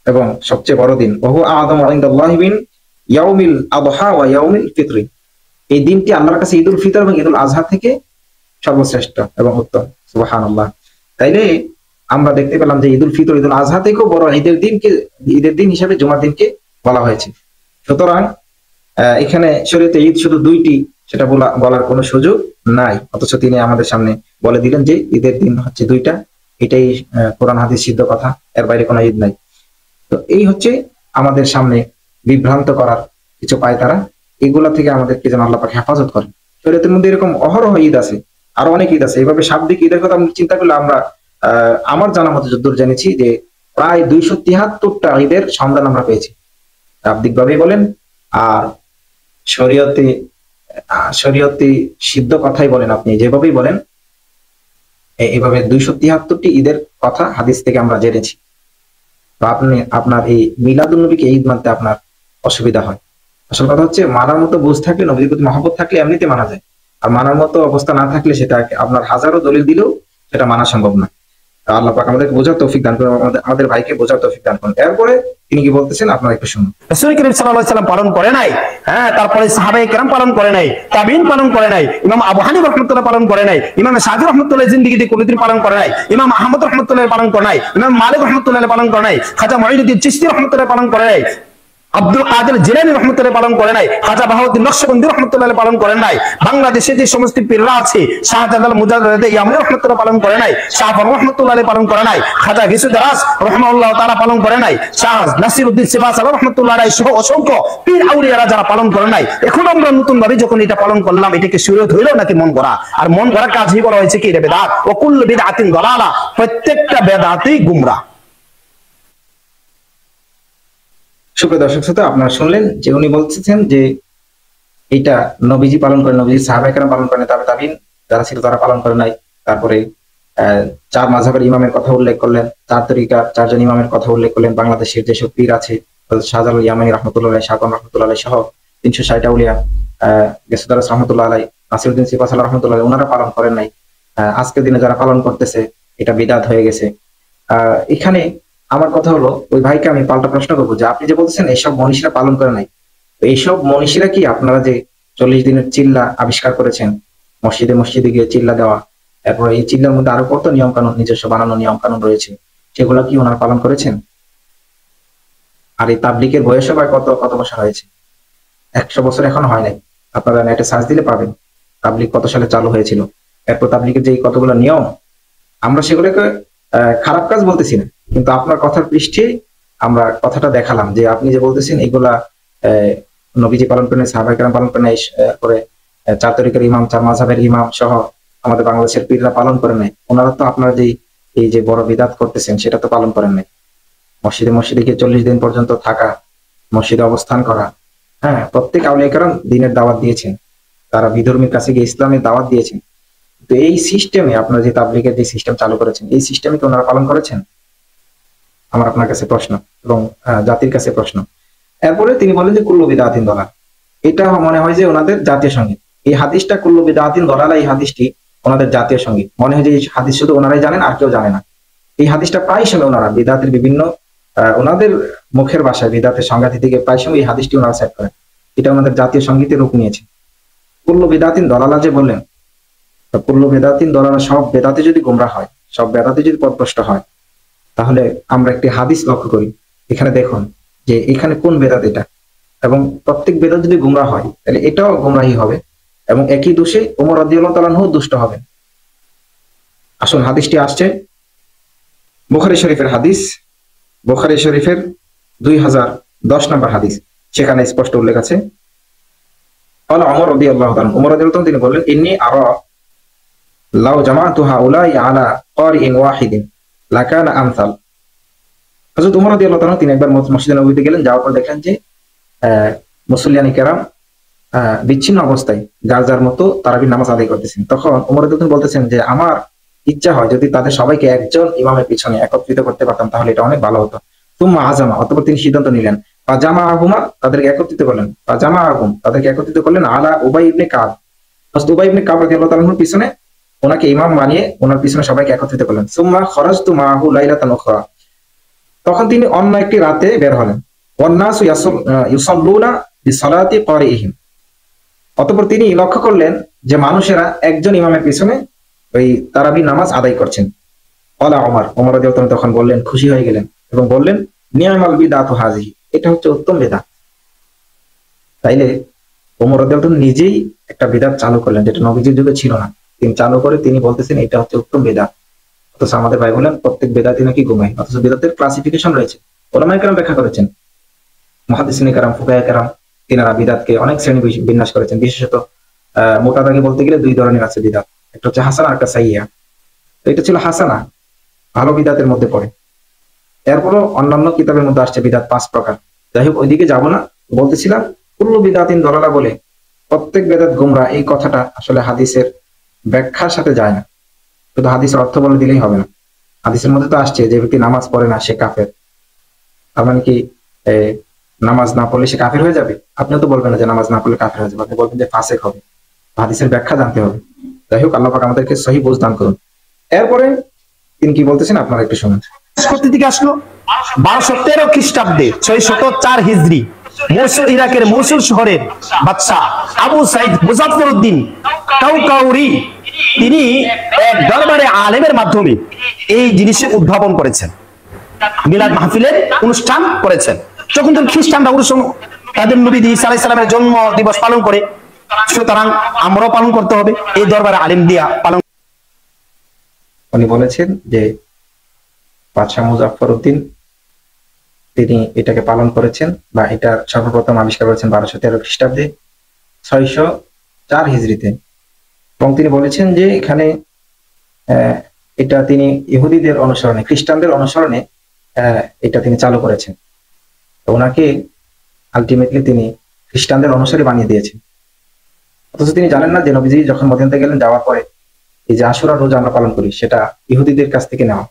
এবং সবচেয়ে বড় দিন। ওয়া হুয়া আযমু ইনদাল্লাহি মিন ইয়াউমিল আযহা ওয়া ইয়াউমিল ফিতরি, এই দিনটি আল্লাহর কাছে ঈদুল ফিতর এবং ঈদুল আজহা থেকে সর্বশ্রেষ্ঠ এবং উত্তম। সুবহানাল্লাহ। তাইলে আমরা দেখতে পেলাম যে ঈদুল ফিতর, ঈদুল আজহা থেকেও বড় ঈদের দিন হিসেবে জুমার দিনকে বলা হয়েছে। সুতরাং এখানে শরীয়তে ঈদ শুধু দুইটি, সেটা বলার কোনো সুযোগ নাই, অথচ তিনি আমাদের সামনে বলে দিলেন যে ঈদের দিন হচ্ছে দুইটা। এটাই কোরআন হাদিস সিদ্ধ কথা, এর বাইরে কোনো ঈদ নাই। তো এই হচ্ছে আমাদের সামনে বিভ্রান্ত করার কিছু পায়তারা, এগুলা থেকে আমাদেরকে যেন আল্লাহ পাক হেফাজত করে। শরীয়তের মধ্যে এরকম অহরহ ঈদ আছে, আরো অনেক ঈদ আছে। এইভাবে শাব্দিক ঈদের কথা আমরা চিন্তা করলে আমরা আমার জানা মতো যতদূর জেনেছি যে প্রায় 273টা ঈদের সন্ধান আমরা পেয়েছি, শাব্দিক ভাবেই বলেন আর শরীয়তে সিদ্ধ কথাই বলেন, আপনি যেভাবেই বলেন, এইভাবে 273টি ঈদের কথা হাদিস থেকে আমরা জেনেছি। তো আপনি আপনার এই মিলাদুন নবীকে ঈদ মানতে আপনার অসুবিধা হয়। আসল কথা হচ্ছে মানার মতো বুঝ থাকলে, নবীর প্রতি মহব্বত থাকলে এমনিতে মানা যায়, আর মানার মতো অবস্থা না থাকলে সেটা আপনার হাজারো দলিল দিলেও সেটা মানা সম্ভব না। আল্লাহ পাক আমাদেরকে বোঝার তৌফিক দান করুন, আমাদের ভাইকে বোঝার তৌফিক দান করুন। এরপরে তিনি কি বলতেছেন আপনারা একটু শুনুন। রাসূল করিম সাল্লাল্লাহু আলাইহি সাল্লাম পালন করে নাই, হ্যাঁ, তারপরে সাহাবায়ে কেরাম পালন করে নাই, তাবিঈন পালন করে নাই, ইমাম আবু হানিফা রাহমাতুল্লাহ পালন করে নাই, ইমাম শাফিঈ রাহমাতুল্লাহ জিন্দেগিতে কোনদিন পালন করে নাই, ইমাম আহমদ রাহমাতুল্লাহ পালন করে নাই, ইমাম মালিক রাহমাতুল্লাহ পালন করে নাই, খাজা মুঈনুদ্দিন চিশতি রাহমাতুল্লাহ পালন করে নাই, আব্দুল কাদের জিলানী রাহমাতুল্লাহ পালন করে নাই, খাজা বাহাউদ্দিন নকশবন্দি রাহমাতুল্লাহ পালন করেন নাই, বাংলাদেশে যে সমস্ত পীররা আছে শাহজালাল মুজাদ্দিদ ইয়ামনি রাহমাতুল্লাহ পালন করে নাই, শাহ ফরমান রাহমাতুল্লাহ পালন করে নাই, খাজা গিসু দারাস রাহমাহুল্লাহ তাআলা পালন করে নাই, শাহ নাসিরউদ্দিন সিবাসাল রাহমাতুল্লাহ আলাইহি সহ অসংখ্য পীর আউলিয়ারা যারা পালন করে নাই। এখন আমরা নতুন ভাবে যখন এটা পালন করলাম, এটাকে শরীয়ত হইল নাকি মন করা? আর মন করা কাজই বলা হয়েছে কি এটা বিদআত, ওয়া কুল্লু বিদআতিন দালালা, প্রত্যেকটা বিদআতই গুমরাহ। সুপ্রিয় দর্শক শ্রোতা, আপনারা শুনলেন যে উনি বলতেছেন যে এটা নবীজি পালন করেন, নবীজি সাহাবায়ে কেরাম পালন করেন, তবে তাবিঈন যারা ছিল তারা পালন করে নাই। তারপরে 4 মাযহাবের ইমামের কথা উল্লেখ করলেন, 4 তরিকার 4 জন ইমামের কথা উল্লেখ করলেন। বাংলাদেশের যেসব পীর আছে, শাহজালাল ইয়ামানী রাহমাতুল্লাহ আলাইহি, শাহজালাল রাহমাতুল্লাহ আলাইহি সহ 360 আউলিয়া, গেসুদারাস রাহমাতুল্লাহ আলাইহি, নাসিরউদ্দিন সিবাসাল রাহমাতুল্লাহ আলাইহি, ওনারা পালন করেন নাই। আজকের দিনে যারা পালন করতেছে এটা বিদআত হয়ে গেছে। এখানে আমার কথা হলো, ওই ভাইকে আমি পাল্টা প্রশ্ন করবো যে আপনি যে বলছেন এইসব মনীষীরা পালন করে নাই, এইসব মনীষীরা কি আপনারা যে 40 দিনের চিল্লা আবিষ্কার করেছেন, মসজিদে মসজিদে গিয়ে চিল্লা দেওয়া, এরপরে এই চিল্লার মধ্যে আরো কত নিয়ম কানুন, নিজস্ব বানানো নিয়ম কানুন রয়েছে, সেগুলো কি ওনারা পালন করেছেন? আর এই তাবলিগের বয়সও বা কত বছর হয়েছে? 100 বছর এখনো হয় নাই। আপনারা নেটে সার্চ দিলে পাবেন তাবলিগ কত সালে চালু হয়েছিল। এরপর তাবলিগের যে কতগুলো নিয়ম, আমরা সেগুলোকে খারাপ কাজ বলতেছি না, কিন্তু আপনার কথার পৃষ্ঠে আমরা কথাটা দেখালাম যে আপনি যে বলতেছেন এগুলা নবীজি পালন করেন, সাহাবায়ে কেরাম পালন করেন, এরপরে 4 তরিকার ইমাম, 4 মাযহাবের ইমাম সহ আমাদের বাংলাদেশের পীররা পালন করে নাই, ওনারা তো আপনারা যে এই যে বড় বিদাত করতেছেন সেটা তো পালন করেন নাই। মসজিদে মসজিদে গিয়ে 40 দিন পর্যন্ত থাকা, মসজিদে অবস্থান করা, হ্যাঁ, প্রত্যেক আউলিয়া কেরাম দিনের দাওয়াত দিয়েছেন, তারা বিধর্মীর কাছে গিয়ে ইসলামের দাওয়াত দিয়েছেন। তো এই সিস্টেমে আপনারা যে তাবলীগের যে সিস্টেম চালু করেছেন, এই সিস্টেমে কি ওনারা পালন করেছেন? আমার আপনার কাছে প্রশ্ন এবং জাতির কাছে প্রশ্ন। এরপরে তিনি বলেন যে কুল্লু বিদআতিন দলাল, এটা মনে হয় যে ওনাদের জাতীয় সঙ্গীত। এই হাদিসটা কুল্লু বিদআতিন দলালা, এই হাদিসটি ওনাদের জাতীয় সঙ্গীত। মনে হয় যে এই হাদিস শুধু ওনারাই জানেন, আর কেউ জানে না। এই হাদিসটা প্রায় সময় ওনারা বিদআতের বিভিন্ন ওনাদের মুখের ভাষায় বিদআতের সংজ্ঞা দিতে গিয়ে প্রায় সময় এই হাদিসটি ওনারা সেট করেন। এটা ওনাদের জাতীয় সঙ্গীতের রূপ নিয়েছে। কুল্লু বিদআতিন দলালা যে বললেন, কুল্লু বিদআতিন দলালা, সব বেদাতে যদি গোমরাহ হয়, সব বেদাতে যদি পথভ্রষ্ট হয়, তাহলে আমরা একটি হাদিস লক্ষ্য করি। এখানে দেখুন যে এখানে কোন বেদাত এটা, এবং প্রত্যেক বেদাত যদি গুমরাহ হয় তাহলে এটাও গুমরাহী হবে, এবং একই দোষে ওমর রাদিয়াল্লাহু তাআলা আনহু দুষ্ট হবেন। আসুন, হাদিসটি আসছে বুখারী শরীফের হাদিস, বুখারী শরীফের 2010 নম্বর হাদিস। সেখানে স্পষ্ট উল্লেখ আছে, قال عمر رضي الله عنه, ওমর রাদিয়াল্লাহু তাআলা তিনি বললেন, ইন্নী আরা লাউ জামাতু হাউলাই আলা কারিইন ওয়াহিদিন লাকানা আমসাল। হযরত ওমর রাদিয়াল্লাহু তাআলা তিনি একবার মসজিদে নববীতে গেলেন, যাওয়ার পর দেখলেন যে মুসল্লিয়ানি কেরাম বিচ্ছিন্ন অবস্থায় যার যার মতো তারাবির নামাজ আদায় করতেছেন। তখন ওমর রাদিয়াল্লাহু তাআলা বলতেছেন যে আমার ইচ্ছা হয় যদি তাদের সবাইকে একজন ইমামের পিছনে একত্রিত করতে পারতাম তাহলে এটা অনেক ভালো হতো। তুম্মা আজামা, অতঃপর তিনি সিদ্ধান্ত নিলেন, ফাজামা আহুমা, তাদেরকে একত্রিত করলেন, ফাজামা আহুম, তাদেরকে একত্রিত করলেন আলা উবাই ইবনে কাব, উবাই ইবনে কাব রাদিয়াল্লাহু তাআলার পিছনে ওনাকে ইমাম বানিয়ে ওনার পিছনে সবাইকে একত্রিত করলেন। সুম্মা খরাজতু মাহু লাইলাতান উখরা, তখন তিনি অন্য একটি রাতে বের হলেন। ওয়ান্নাসু ইউসাল্লুনা বিসালাতি কারিইহিম, অতঃপর তিনি লক্ষ্য করলেন যে মানুষেরা একজন ইমামের পিছনে ওই তারাবি নামাজ আদায় করছেন। ওয়ালা ওমর, ওমর রাদিয়াল্লাহু তাআলা তখন বললেন, খুশি হয়ে গেলেন এবং বললেন, নি'মাল বিদআতু হাযিহি, এটা হচ্ছে উত্তম বিদআত। তাইলে ওমর রাদিয়াল্লাহু তাআলা নিজেই একটা বিদআত চালু করলেন যেটা নবীজির যুগে ছিল না, তিনি চালু করে তিনি বলতেছেন এটা হচ্ছে উত্তম বিদআত। অথচ আমাদের ভাই বলেন প্রত্যেক বিদআতই নাকি গুনাহ, অথচ বিদআতের ক্লাসিফিকেশন রয়েছে। উলামায়ে কেরাম ব্যাখ্যা করেছেন, মুহাদ্দিসিনে কেরাম, ফুকাহায়ে কেরাম, তিনারা বিদআতকে অনেক শ্রেণী বিন্যাস করেছেন। বিশেষত মোটা দাগে বলতে গেলে দুই ধরনের আছে বিদআত, একটা হচ্ছে হাসানা আর একটা সাইয়্যা। তো এটা ছিল হাসানা, ভালো বিদআতের মধ্যে পড়ে। এরপরও অন্যান্য কিতাবের মধ্যে আসছে বিদআত 5 প্রকার। যাই হোক, ওইদিকে যাব না, বলতেছিলাম কুল্লু বিদআতিন দলালা বলে প্রত্যেক বেদাত গোমরা, এই কথাটা আসলে হাদিসের ব্যাখ্যার সাথে যায় না। শুধু হাদিসের অর্থ বলে দিলেই হবে না। হাদিসের মধ্যে তো আসছে যে ব্যক্তি নামাজ পড়ে না সে কাফের, তার মানে কি নামাজ না পড়লে সে কাফের হয়ে যাবে? আপনিও তো বলবেন না যে নামাজ না পড়লে কাফের হয়ে যাবে, আপনি বলবেন যে ফাসেক হবে। হাদিসের ব্যাখ্যা জানতে হবে। যাই হোক, আল্লাহ পাক আমাদেরকে সহি বুঝ দান করুন। এরপরে তিনি কি বলতেছেন আপনারা একটু শুনুন। কোথা থেকে আসলো? 1213 খ্রিস্টাব্দে 604 হিজরি মৌসুল, ইরাকের মৌসুল শহরের বাদশা আবু সাইদ মুজাফফরউদ্দিন কাউকাউরি তিনি এক দরবারে আলেমের মাধ্যমে এই জিনিসের উদ্ভাবন করেছেন, মিলাদ মাহফিলের অনুষ্ঠান করেছেন। যখন খ্রিস্টানরা তাদের নবী ঈসা আলাইহিস সালামের জন্ম দিবস পালন করে, সুতরাং আমরাও পালন করতে হবে, এই দরবারে আলেম দিয়া পালন। উনি বলেছেন যে বাদশা মুজাফফরউদ্দিন তিনি এটাকে পালন করেছেন, বা এটা সর্বপ্রথম আবিষ্কার করেছেন 1213 খ্রিস্টাব্দে 604 হিজরিতে। এবং তিনি বলেছেন যে এখানে এটা তিনি ইহুদিদের অনুসরণে, খ্রিস্টানদের অনুসরণে এটা তিনি চালু করেছেন। তো ওনাকে আলটিমেটলি তিনি খ্রিস্টানদের অনুসারী বানিয়ে দিয়েছেন। অথচ তিনি জানেন না যে নবীজি যখন মদিনাতে গেলেন, যাওয়ার পরে এই যে আশুরা রোজা আমরা পালন করি সেটা ইহুদিদের কাছ থেকে নেওয়া,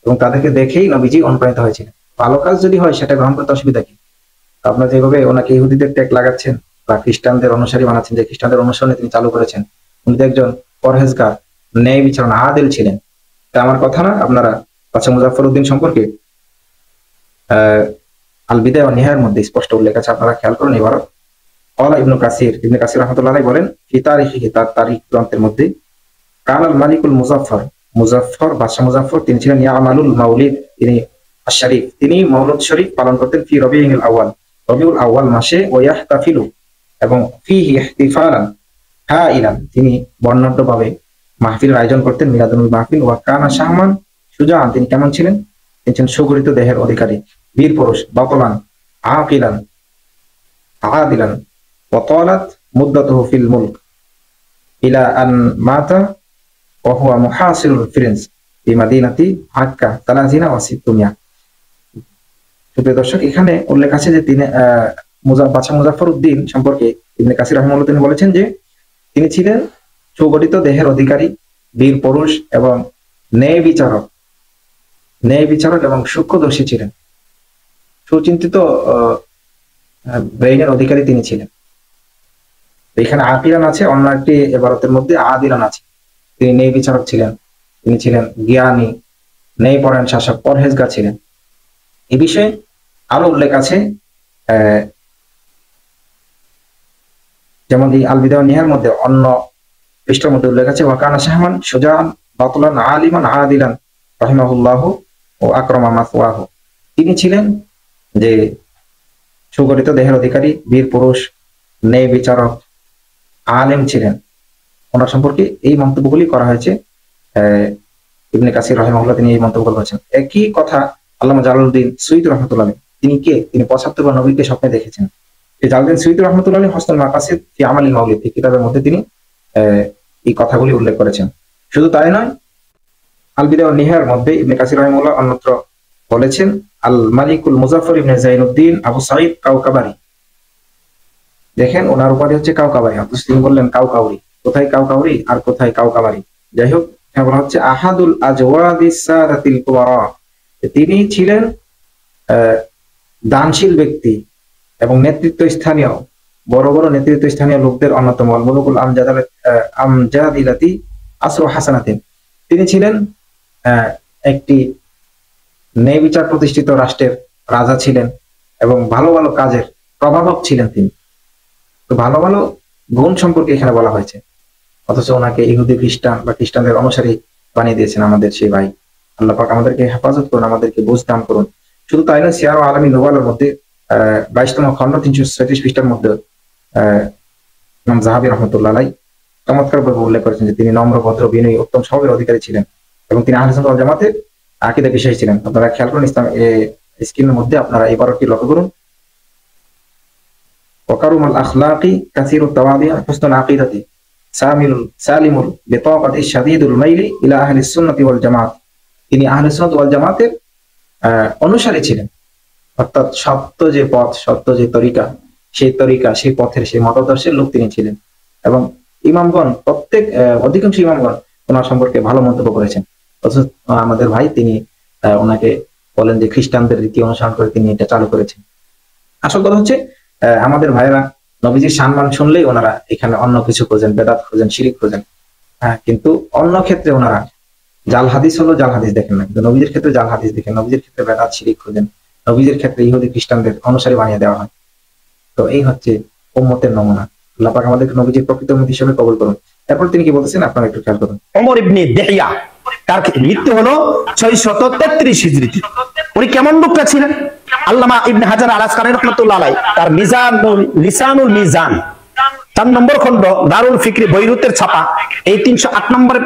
এবং তাদেরকে দেখেই নবীজি অনুপ্রাণিত হয়েছিলেন। ভালো কাজ যদি হয় সেটা গ্রহণ করতে অসুবিধা কি? আপনারা যেভাবে ওনাকে ইহুদিদের ট্যাগ লাগাচ্ছেন বা খ্রিস্টানদের অনুসারী বানাচ্ছেন, যে খ্রিস্টানদের অনুসরণে তিনি চালু করেছেন, উনি তো একজন পরহেজগার, ন্যায় বিচারণ আদিল ছিলেন। তা আমার কথা না, আপনারা বাদশা মুজাফফরউদ্দিন সম্পর্কে আল বিদায়া ওয়ান নিহায়ার মধ্যে স্পষ্ট উল্লেখ আছে, আপনারা খেয়াল করুন। এবার ক্বালা ইবনে কাসির রাহমাতুল্লাহ আলাইহি বলেন, ফি তারিখিহি, তার তারিখ গ্রন্থের মধ্যে, কানাল মালিকুল মুজাফফর, বাদশা মুজাফফর তিনি ছিলেন ইয়ামালুল মাউলিদ, তিনি আশ-শরীফ, তিনি মওলুদ শরীফ পালন করতেন, ফি রবিউল আউয়াল, রবিউল আউয়াল মাসে, ওয়া ইয়াহতাফিলু, এবং ফিহি ইহতিফালান হাইলান, তিনি বর্ণাঢ্যভাবে মাহফিলের আয়োজন করতেন, মিলাদুন নবী মাহফিল। ওয়া কানা শাহমান সুজাআন, তিনি কেমন ছিলেন? তিনি ছিলেন সুগঠিত দেহের অধিকারী, বীর পুরুষ, বাতলান আকিলান আদিলান, ওয়া তালাত মুদ্দাতুহু ফিল মুলক ইলা আন মাতা ওহুয়া মুহাসিরুল ফিরেন্স এই মাদিনাতি আক্কা তালাজিনা ওয়াসিতুমিয়া। সুপ্রিয় দর্শক, এখানে উল্লেখ আছে যে তিনি বাদশা মুজাফফর উদ্দিন সম্পর্কে ইবনে কাসির রাহিমাহুল্লাহ তিনি বলেছেন যে তিনি ছিলেন সুগঠিত দেহের অধিকারী, বীর পুরুষ এবং ন্যায় বিচারক এবং সূক্ষ্মদর্শী ছিলেন। সুচিন্তিত ব্রেইনের অধিকারী তিনি ছিলেন। এখানে আকিলান আছে, অন্য একটি ইবারতের মধ্যে আদিলান আছে। তিনি ন্যায় বিচারক ছিলেন, তিনি ছিলেন জ্ঞানী, ন্যায়পরায়ণ শাসক, পরহেজগার ছিলেন। এই বিষয়ে আরো উল্লেখ আছে, যেমন এই আল বিদা ওয়ান নিহার মধ্যে অন্য পৃষ্ঠার মধ্যে উল্লেখ আছে ওয়াকানা শাহমান সুজাআন বাতলান আলিমান আদিলান রাহিমাহুল্লাহ ও আকরামা মাসওয়াহু। তিনি ছিলেন যে সুগঠিত দেহের অধিকারী, বীর পুরুষ, ন্যায় বিচারক, আলেম ছিলেন। ওনার সম্পর্কে এই মন্তব্যগুলি করা হয়েছে। ইবনে কাসির রাহিমাহুল্লাহ তিনি এই মন্তব্য করেছেন। একই কথা আল্লামা জালালউদ্দিন সুয়ুতী রাহমাতুল্লাহ আলাইহি, তিনি কে? তিনি ৭৫ বার নবীকে স্বপ্নে দেখেছেন। এই জালালউদ্দিন সুয়ুতী রাহমাতুল্লাহ আলাইহি হসনুল মাকাসিদ ফি আমালিল মাউলিদ এই কিতাবের মধ্যে তিনি এই কথাগুলি উল্লেখ করেছেন। শুধু তাই নয়, আল বিদা ওয়ান নিহার মধ্যে ইবনে কাসির রাহিমাহুল্লাহ অন্যত্র বলেছেন আল মালিকুল মুজাফফর ইবনে জাইনুদ্দিন আবু সাঈদ কাউকাবারি। দেখেন, ওনার উপাধি হচ্ছে কাউকাবারি, অথচ তিনি বললেন কাউকাউরি। কোথায় কাউকাউরি আর কোথায় কাউকাবারি? যাই হোক, এখানে বলা হচ্ছে আহাদুল আজওয়াদিস সাদাতিল কুবারা। তিনি ছিলেন দানশীল ব্যক্তি এবং নেতৃত্ব স্থানীয় বড় বড় নেতৃত্ব স্থানীয় লোকদের অন্যতম। আল মুলুকুল আমজাদিলাতি আসরু হাসানাতিন। তিনি ছিলেন একটি ন্যায় বিচার প্রতিষ্ঠিত রাষ্ট্রের রাজা ছিলেন এবং ভালো ভালো কাজের প্রভাবক ছিলেন তিনি। তো ভালো ভালো গুণ সম্পর্কে এখানে বলা হয়েছে, অথচ ওনাকে ইহুদি খ্রিস্টান বা খ্রিস্টানদের অনুসারী বানিয়ে দিয়েছেন আমাদের সেই ভাই। আল্লাহ পাক আমাদেরকে হেফাজত করুন, আমাদেরকে বুঝ দান করুন। শুধু তাই নয়, সিয়ার আলামী নুবালার মধ্যে 22তম খণ্ড 336 পৃষ্ঠার মধ্যে ইমাম যাহাবী রাহমাতুল্লাহ আলাইহি চমৎকারভাবে উল্লেখ করেছেন যে তিনি নম্র, ভদ্র, বিনয়ী, উত্তম স্বভাবের অধিকারী ছিলেন এবং তিনি আহলে সুন্নাত ওয়াল জামাতের আকীদা বিশ্বাসী ছিলেন। আপনারা খেয়াল করুন, ইসলাম স্ক্রিনের মধ্যে আপনারা এই বারোটি লক্ষ্য করুন। ওয়াকারুমাল আখলাকি কাসীরুত তাওয়াদি হুসনুল আকীদাতি সালিমুল বিতাকাতি শাদীদুল মাইলি ইলা আহলিস সুন্নাতি ওয়াল জামাত। তিনি আহলে সুন্নাত ওয়াল জামাতের অনুসারী ছিলেন, অর্থাৎ সত্য যে পথ, সত্য যে তরিকা, সেই পথের, সেই মতাদর্শের লোক তিনি ছিলেন। এবং ইমামগণ অধিকাংশ ইমামগণ ওনার সম্পর্কে ভালো মন্তব্য করেছেন। অথচ আমাদের ভাই তিনি ওনাকে বলেন যে খ্রিস্টানদের রীতি অনুসরণ করে তিনি এটা চালু করেছেন। আসল কথা হচ্ছে আমাদের ভাইরা নবীজির সম্মান শুনলেই ওনারা এখানে অন্য কিছু খোঁজেন, বেদাত খোঁজেন, শিরিক খোঁজেন। কিন্তু অন্য ক্ষেত্রে ওনারা জাল হাদিস হলো জাল হাদিস দেখেন না, কিন্তু নবীজির ক্ষেত্রে জাল হাদিস দেখেন, নবীজির ক্ষেত্রে বেদাত শিরিক খোঁজেন, নবীজির ক্ষেত্রে ইহুদি খ্রিস্টানদের অনুসারী বানিয়ে দেওয়া হয়। তো এই হচ্ছে উম্মতের নমুনা। আল্লাহ পাক আমাদেরকে নবীজির প্রকৃত উম্মত হিসেবে কবুল করুন। এরপর তিনি কি বলতেছেন আপনারা একটু খেয়াল করুন। ওমর ইবনে দেহিয়া, তার মৃত্যু হলো 633 হিজরিতে। উনি কেমন লোকটা ছিলেন? আল্লামা ইবনে হাজার আল আসকালানী রাহমাতুল্লাহ আলাইহি তার লিসানুল মিজান 4 নম্বর খণ্ড দারুল ফিকরি বৈরুতের ছাপা এই 308 নম্বর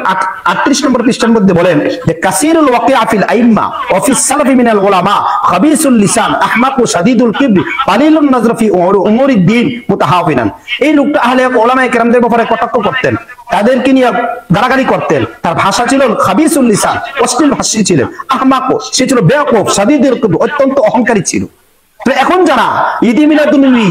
38 নম্বর পৃষ্ঠার মধ্যে বলেন যে কাসীরুল ওয়াকিআ ফিল আইম্মা ওয়া ফিস সালাফি মিনাল উলামা খাবিসুল লিসান আহমাকু শাদীদুল কিবরি কালিলুন নাজর ফি উমুরিদ দ্বীন মুতাহাফিনান। এই লোকটা আহলে উলামায়ে কেরামদের ব্যাপারে কটাক্ষ করতেন, তাদেরকে নিয়ে গালাগালি করতেন। তার ভাষা ছিল খাবিসুল লিসান, অশ্লীল ভাষী ছিলেন। আহমাকু, সে ছিল বেয়াকুফ, শাদীদুল কিবরি, অত্যন্ত অহংকারী ছিল। তো এখন যারা ঈদ মিলাদুন নবী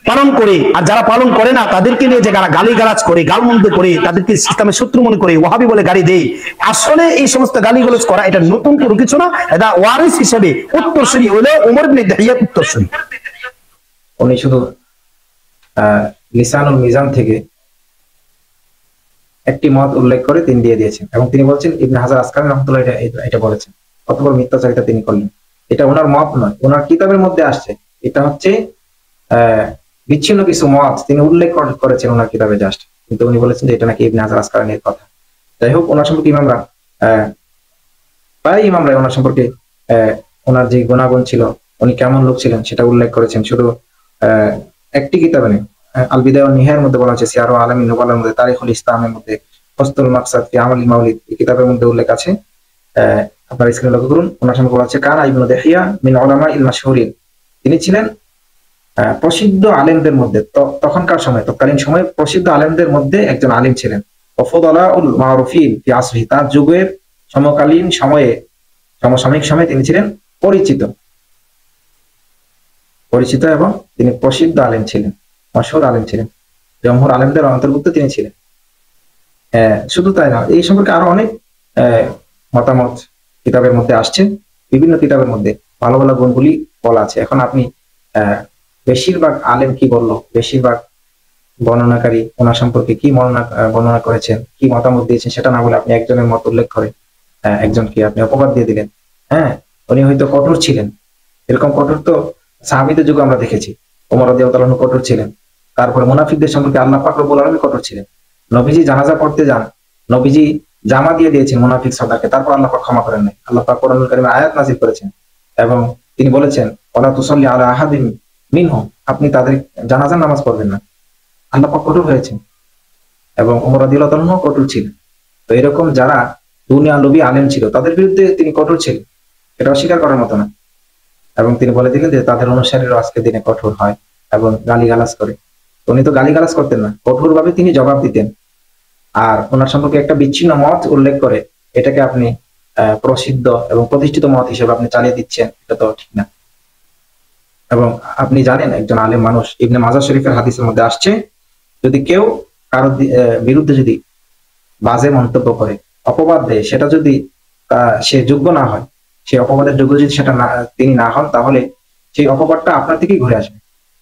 পালন করে আর যারা পালন করে না তাদেরকে নিয়ে যে যারা গালিগালাজ করে, গালমন্দ করে, তাদেরকে ইসলামের শত্রু মনে করে, ওয়াহাবি বলে গালি দেয়, আসলে এই সমস্ত গালিগালাজ করা এটা নতুন কোনো কিছু না। এটা ওয়ারিস হিসেবে উত্তরসূরি হলো ওমর ইবনে দেহিয়ার উত্তরসূরি। উনি শুধু লিসানুল মিজান থেকে একটি মত উল্লেখ করে তিনি দিয়ে দিয়েছেন এবং তিনি বলছেন ইবনে হাজার আসকালানী রাহমাতুল্লাহ এটা বলেছেন। কত বড় মিথ্যাচারিতা তিনি করলেন! এটা ওনার মত নয়, ওনার কিতাবের মধ্যে আসছে। এটা হচ্ছে বিচ্ছিন্ন কিছু মত তিনি উল্লেখ করেছেন ওনার কিতাবে জাস্ট, কিন্তু উনি বলেছেন যে এটা নাকি ইবনে হাজার আসকালানীর কথা। যাই হোক, ওনার সম্পর্কে প্রায় ইমামরা ওনার সম্পর্কে ওনার যে গুণাগুণ ছিল, উনি কেমন লোক ছিলেন সেটা উল্লেখ করেছেন। শুধু একটি কিতাবে নেই, আল বিদা ওয়ান নিহার মধ্যে বলা হয়েছে, সিয়ার আলামী নুবালার মধ্যে, তারিখুল ইসলামের মধ্যে, হসনুল মাকসাদ ফি আমালিল মাউলিদ এই কিতাবের মধ্যে উল্লেখ আছে। আপনারা স্ক্রিনে লক্ষ্য করুন, ওনার সম্পর্কে বলা হচ্ছে কানা ইবনু দেহিয়া মিন উলামা ইল মাশহুরিন। তিনি ছিলেন প্রসিদ্ধ আলেমদের মধ্যে, তখনকার সময়, তৎকালীন সময়ে প্রসিদ্ধ আলেমদের মধ্যে একজন আলিম ছিলেন। ওয়াফুদালাউল মারুফিন ফি আসরিহি, তার যুগের সমকালীন সময়ে সমসাময়িক সময়ে তিনি ছিলেন পরিচিত এবং তিনি প্রসিদ্ধ আলেম ছিলেন, মশহুর আলেম ছিলেন, জমহুর আলেমদের অন্তর্ভুক্ত তিনি ছিলেন। শুধু তাই না, এই সম্পর্কে আরো অনেক মতামত কিতাবের মধ্যে আসছে, বিভিন্ন কিতাবের মধ্যে ভালো ভালো গুণগুলি বলা আছে। এখন আপনি বেশিরভাগ আলেম কি বললো, বেশিরভাগ বর্ণনাকারী ওনার সম্পর্কে কি বর্ণনা করেছেন, কি মতামত দিয়েছেন, সেটা না বলে আপনি একজনের মত উল্লেখ করে একজনকে আপনি অপবাদ দিয়ে দিলেন। হ্যাঁ, উনি হয়তো কঠোর ছিলেন, এরকম কঠোর তো সাহাবীদের যুগে আমরা দেখেছি। ওমর রাদিয়াল্লাহু আনহু কঠোর ছিলেন। তারপরে মুনাফিকদের সম্পর্কে আল্লাহ পাক রব্বুল আলামিন কঠোর ছিলেন। নবীজি জানাজা পড়তে যান, নবীজি জামা দিয়ে দিয়েছেন মুনাফিক সর্দারকে, তারপর আল্লাহ পাক ক্ষমা করেন নাই। আল্লাহ পাক কোরআনুল কারীমে আয়াত নাযিল করেছেন এবং তিনি বলেছেন ওয়ালা তুসাল্লি আলা আহাদিন মিনহুম, আপনি তাদের জানাজার নামাজ পড়বেন না। আল্লাহ পাক কঠোর হয়েছেন এবং ওমর রাদিয়াল্লাহু আনহু কঠোর ছিলেন। তো এরকম যারা দুনিয়া নবী আলেম ছিল তাদের বিরুদ্ধে তিনি কঠোর ছিলেন, এটা অস্বীকার করার মতো না। এবং তিনি বলে দিলেন যে তাদের অনুসারীরা আজকের দিনে কঠোর হয় এবং গালিগালাজ করে। উনি তো গালিগালাজ করতেন না, কঠোর ভাবে তিনি জবাব দিতেন। আর ওনার সম্পর্কে একটা বিচ্ছিন্ন মত উল্লেখ করে এটাকে আপনি প্রসিদ্ধ এবং প্রতিষ্ঠিত মত হিসেবে আপনি চালিয়ে দিচ্ছেন, এটা তো ঠিক না। এবং আপনি জানেন একজন আলেম মানুষ, ইবনে মাজাহ শরীফের হাদিসের মধ্যে আসছে, যদি কেউ কারোর বিরুদ্ধে যদি বাজে মন্তব্য করে, অপবাদ দেয়, সেটা যদি সে যোগ্য না হয়, সেই অপবাদের যোগ্য যদি সেটা তিনি না হন, তাহলে সেই অপবাদটা আপনার থেকেই ঘুরে আসবে।